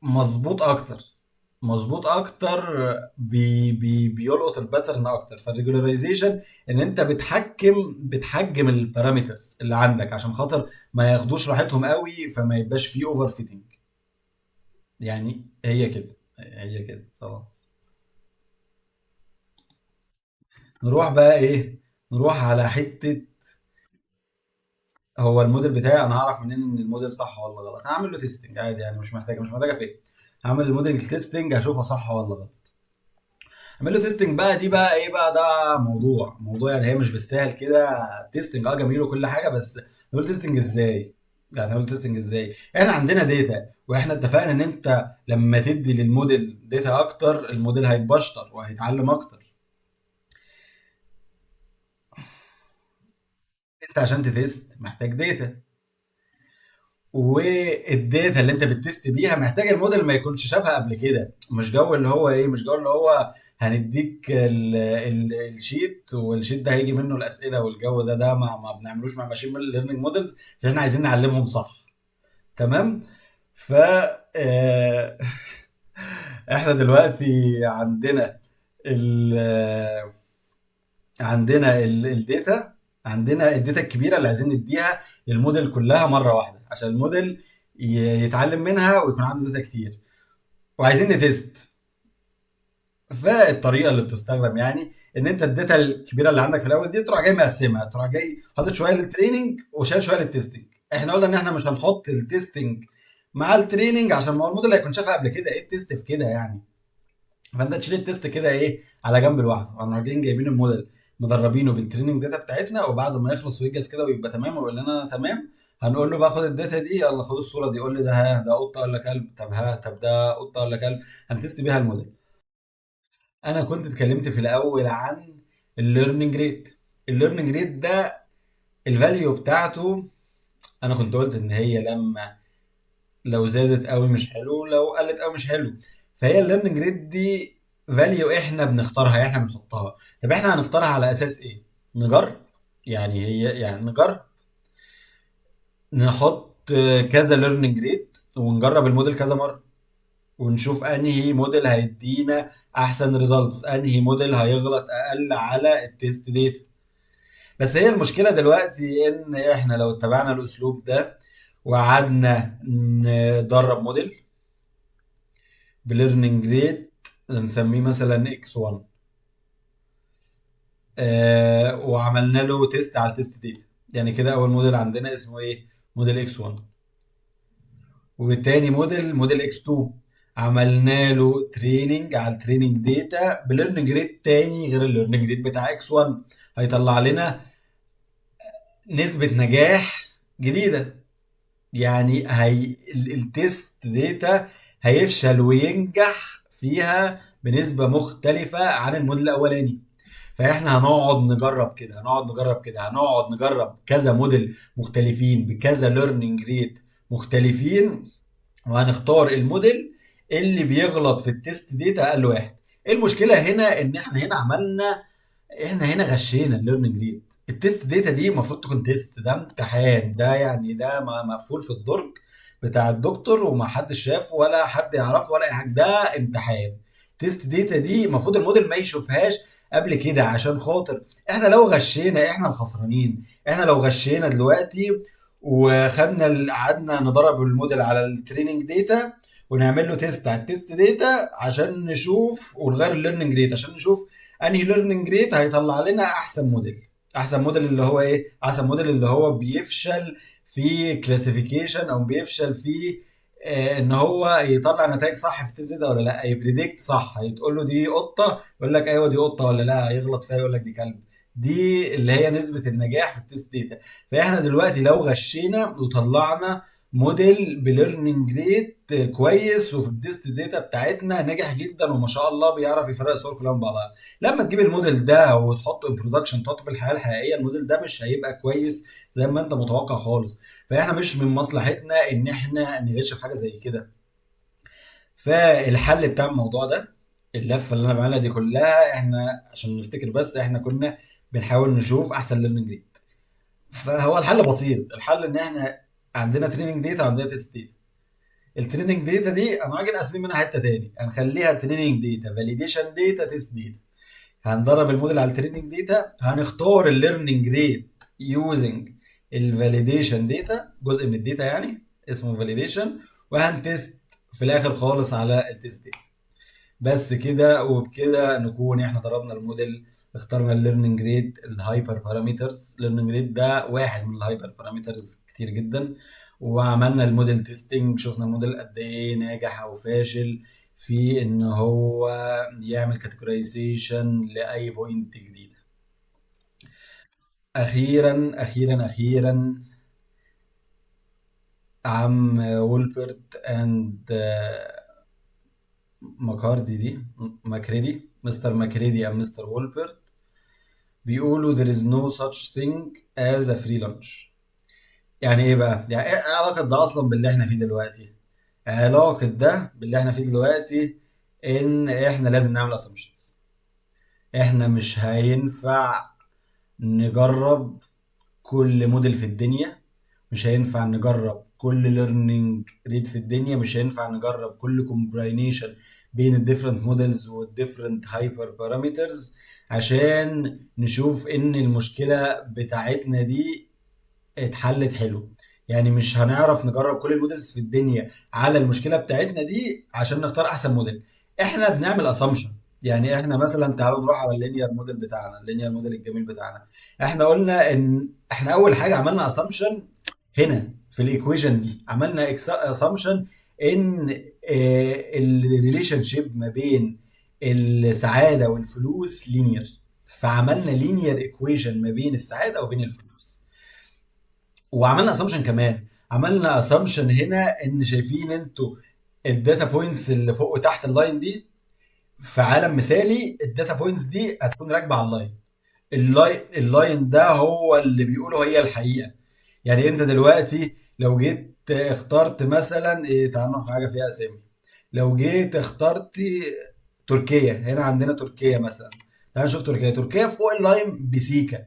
مظبوط اكتر. مظبوط اكتر، بيلقط الباترن اكتر. فالريجولاريزيشن ان انت بتحجم البارامترز اللي عندك عشان خاطر ما ياخدوش راحتهم قوي، فما يبقاش فيه اوفر فيتنج. يعني هي كده، هي كده خلاص. نروح بقى ايه، نروح على حتة. هو الموديل بتاعي انا هعرف منين ان الموديل صح ولا غلط؟ هعمل له تيستنج عادي، يعني مش محتاجه فين. هعمل الموديل تيستنج هشوفه صح ولا غلط. اعمل له تيستنج بقى، دي بقى ايه بقى، ده موضوع يعني هي مش بالسهل كده. تيستنج جميل وكل حاجه، بس نقول تيستنج ازاي؟ يعني نقول تيستنج ازاي؟ احنا عندنا داتا، واحنا اتفقنا ان انت لما تدي للموديل داتا اكتر الموديل هيتبشطر وهيتعلم اكتر. انت عشان تتست محتاج داتا، والداتا اللي انت بتست بيها محتاج الموديل ما يكونش شافها قبل كده. مش جو اللي هو هنديك الشيت والشيت ده هيجي منه الاسئله والجو ده ما بنعملوش مع ماشين ليرنينج موديلز عشان احنا عايزين نعلمهم صح. تمام. ف آه، احنا دلوقتي ال الداتا، عندنا الداتا الكبيره اللي عايزين نديها للموديل كلها مره واحده عشان الموديل يتعلم منها ويكون عنده داتا كتير، وعايزين نتست. فالطريقه اللي بتستخدم يعني ان انت الداتا الكبيره اللي عندك في الاول دي تروح جاي مقسمها، تروح جاي حاطط شويه للتريننج وشايل شويه للتستنج. احنا قلنا ان احنا مش هنحط التستنج مع التريننج عشان ما هو الموديل هيكون شافها قبل كده، ايه التست في كده يعني. فانت تشيل التست كده ايه على جنب لوحده. هنروح جايين جايبين الموديل مدربينه بالتريننج داتا بتاعتنا، وبعد ما يخلص ويجهز كده ويبقى تمام ويقول لنا تمام، هنقول له بقى خد الداتا دي، يلا خد الصوره دي قول لي ده قطه ولا كلب، طب طب ده قطه ولا كلب. هنتست بيها الموديل. انا كنت اتكلمت في الاول عن الليرنينج ريت. الليرنينج ريت ده الفاليو بتاعته، انا كنت قلت ان هي لو زادت قوي مش حلو، لو قلت قوي مش حلو. فهي الليرنينج ريت دي فاليو احنا بنختارها، احنا بنحطها. طب احنا هنختارها على اساس ايه؟ نجرب. يعني هي يعني نجرب، نحط كذا ليرنينج ريت ونجرب الموديل كذا مره، ونشوف انهي موديل هيدينا احسن ريزلتس، انهي موديل هيغلط اقل على التيست ديتا. بس هي المشكله دلوقتي ان احنا لو اتبعنا الاسلوب ده وقعدنا ندرب موديل بليرنينج ريت نسميه مثلا اكس 1، وعملنا له تيست على التيست ديتا، يعني كده اول موديل عندنا اسمه ايه؟ موديل اكس 1. والتاني موديل اكس 2 عملنا له تريننج على التريننج ديتا بليرنينج ريت تاني غير الليرنينج ريت بتاع اكس 1. هيطلع لنا نسبة نجاح جديدة. يعني التيست ديتا هيفشل وينجح فيها بنسبة مختلفة عن الموديل الأولاني. فاحنا هنقعد نجرب كذا موديل مختلفين بكذا ليرنينج ريت مختلفين، وهنختار الموديل اللي بيغلط في التيست ديتا اقل واحد. ايه المشكله هنا؟ ان احنا هنا غشينا الليرنينج ريت. التيست ديتا دي المفروض تكون تيست، ده امتحان، ده يعني ده مقفول في الدرج بتاع الدكتور وما حدش شافه ولا حد يعرفه ولا اي حاجه، ده امتحان. تيست ديتا دي المفروض الموديل ما يشوفهاش قبل كده، عشان خاطر احنا لو غشينا احنا الخسرانين. احنا لو غشينا دلوقتي وخدنا قعدنا ندرب الموديل على التريننج داتا ونعمل له تيست على التيست داتا عشان نشوف، ونغير الليرنينج ريت عشان نشوف انهي ليرنينج ريت هيطلع لنا احسن موديل. احسن موديل اللي هو ايه؟ احسن موديل اللي هو بيفشل في كلاسيفيكيشن او بيفشل في ان هو يطلع نتائج صح في التيست ده ولا لا، يبريدكت صح. تقول له دي قطه يقول لك ايوه دي قطه، ولا لا يغلط فيها يقول لك دي كلب. دي اللي هي نسبه النجاح في التيست داتا. فاحنا دلوقتي لو غشينا وطلعنا موديل بليرنينج ريت كويس، وفي التست داتا بتاعتنا نجح جدا وما شاء الله بيعرف يفرق الصور كلها من بعضها. لما تجيب الموديل ده وتحطه ان برودكشن، تحطه في الحياه الحقيقيه، الموديل ده مش هيبقى كويس زي ما انت متوقع خالص. فاحنا مش من مصلحتنا ان احنا نغش في حاجه زي كده. فالحل بتاع الموضوع ده، اللفه اللي انا بعملها دي كلها، احنا عشان نفتكر بس، احنا كنا بنحاول نشوف احسن ليرنينج ريت. فهو الحل بسيط. الحل ان احنا عندنا تريننج داتا وعندنا تيست داتا. التريننج داتا دي انا هاجي نقسم منها حته تاني، هنخليها تريننج داتا، فاليديشن داتا، تيست داتا. هندرب الموديل على التريننج داتا، هنختار الليرنينج ريت يوزنج الفاليديشن داتا، جزء من الداتا يعني اسمه فاليديشن، وهنتست في الاخر خالص على التيست داتا. بس كده، وبكده نكون احنا ضربنا الموديل، اخترنا الليرنينج ريت، الهايبر بارامترز. الليرنينج ريت ده واحد من الهايبر بارامترز كتير جدا. وعملنا الموديل تيستنج، شفنا الموديل قد ايه ناجح او فاشل في ان هو يعمل كاتيجورايزيشن لاي بوينت جديده. اخيرا اخيرا اخيرا، عم وولبرت اند ماكاردي دي ماكريدي، مستر ماكريدي ام مستر وولبرت، بيقولوا there is no such thing as a free lunch. يعني ايه بقى؟ يعني ايه علاقة ده اصلا باللي احنا فيه دلوقتي؟ علاقة ده باللي احنا فيه دلوقتي ان احنا لازم نعمل assumptions. احنا مش هينفع نجرب كل موديل في الدنيا، مش هينفع نجرب كل ليرنينج ريت في الدنيا، مش هينفع نجرب كل كومباينيشن بين الديفرنت موديلز والديفرنت هايبر بارامترز عشان نشوف ان المشكله بتاعتنا دي اتحلت حلو. يعني مش هنعرف نجرب كل المودلز في الدنيا على المشكله بتاعتنا دي عشان نختار احسن موديل. احنا بنعمل اسامبشن. يعني احنا مثلا تعالوا نروح على اللينير موديل بتاعنا، اللينير موديل الجميل بتاعنا. احنا قلنا ان احنا اول حاجه عملنا اسامبشن هنا في الايكويشن دي، عملنا اسامبشن ان الريليشن شيب ما بين السعاده والفلوس لينير. فعملنا لينير ايكويشن ما بين السعاده وبين الفلوس. وعملنا اسامبشن كمان، عملنا اسامبشن هنا ان شايفين انتوا الداتا بوينتس اللي فوق وتحت اللاين دي، في عالم مثالي الداتا بوينتس دي هتكون راكبه على اللاين. اللاين ده هو اللي بيقوله هي الحقيقه. يعني انت دلوقتي لو جيت اخترت مثلا ايه، تعال نروح في حاجه فيها اسامي. لو جيت اخترت تركيا، هنا عندنا تركيا مثلا، تعال نشوف تركيا. تركيا فوق اللاين بسيكا.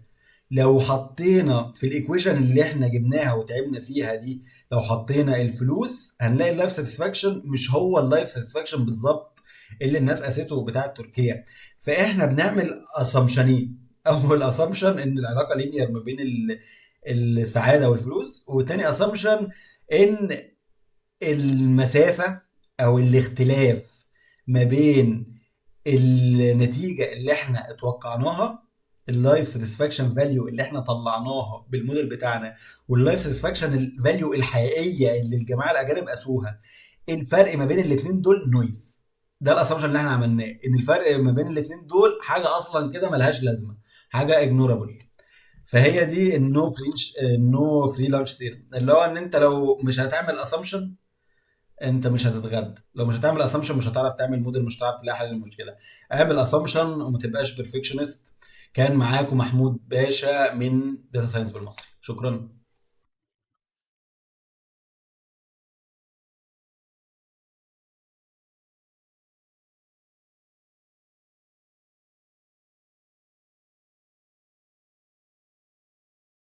لو حطينا في الايكويشن اللي احنا جبناها وتعبنا فيها دي، لو حطينا الفلوس هنلاقي اللايف ساتسفاكشن مش هو اللايف ساتسفاكشن بالظبط اللي الناس قاسته بتاع تركيا. فاحنا بنعمل اسامبشنين. اول اسامبشن ان العلاقه لينير ما بين السعاده والفلوس، وتاني اسامبشن ان المسافه او الاختلاف ما بين النتيجه اللي احنا اتوقعناها، اللايف ساتسفاكشن فاليو اللي احنا طلعناها بالموديل بتاعنا، واللايف ساتسفاكشن فاليو الحقيقيه اللي الجماعه الاجانب قاسوها، الفرق ما بين الاثنين دول نويز. ده الاسامبشن اللي احنا عملناه، ان الفرق ما بين الاثنين دول حاجه اصلا كده ملهاش لازمه، حاجه اجنورابل. فهي دي النو فري لانش ثيرم، اللي هو ان انت لو مش هتعمل اسامبشن انت مش هتتغدى. لو مش هتعمل اسامبشن مش هتعرف تعمل موديل، مش هتعرف تلاقي حل للمشكله. اعمل اسامبشن وما تبقاش بيرفكشنست. كان معاكم محمود باشا من داتا ساينس بالمصري، شكرا.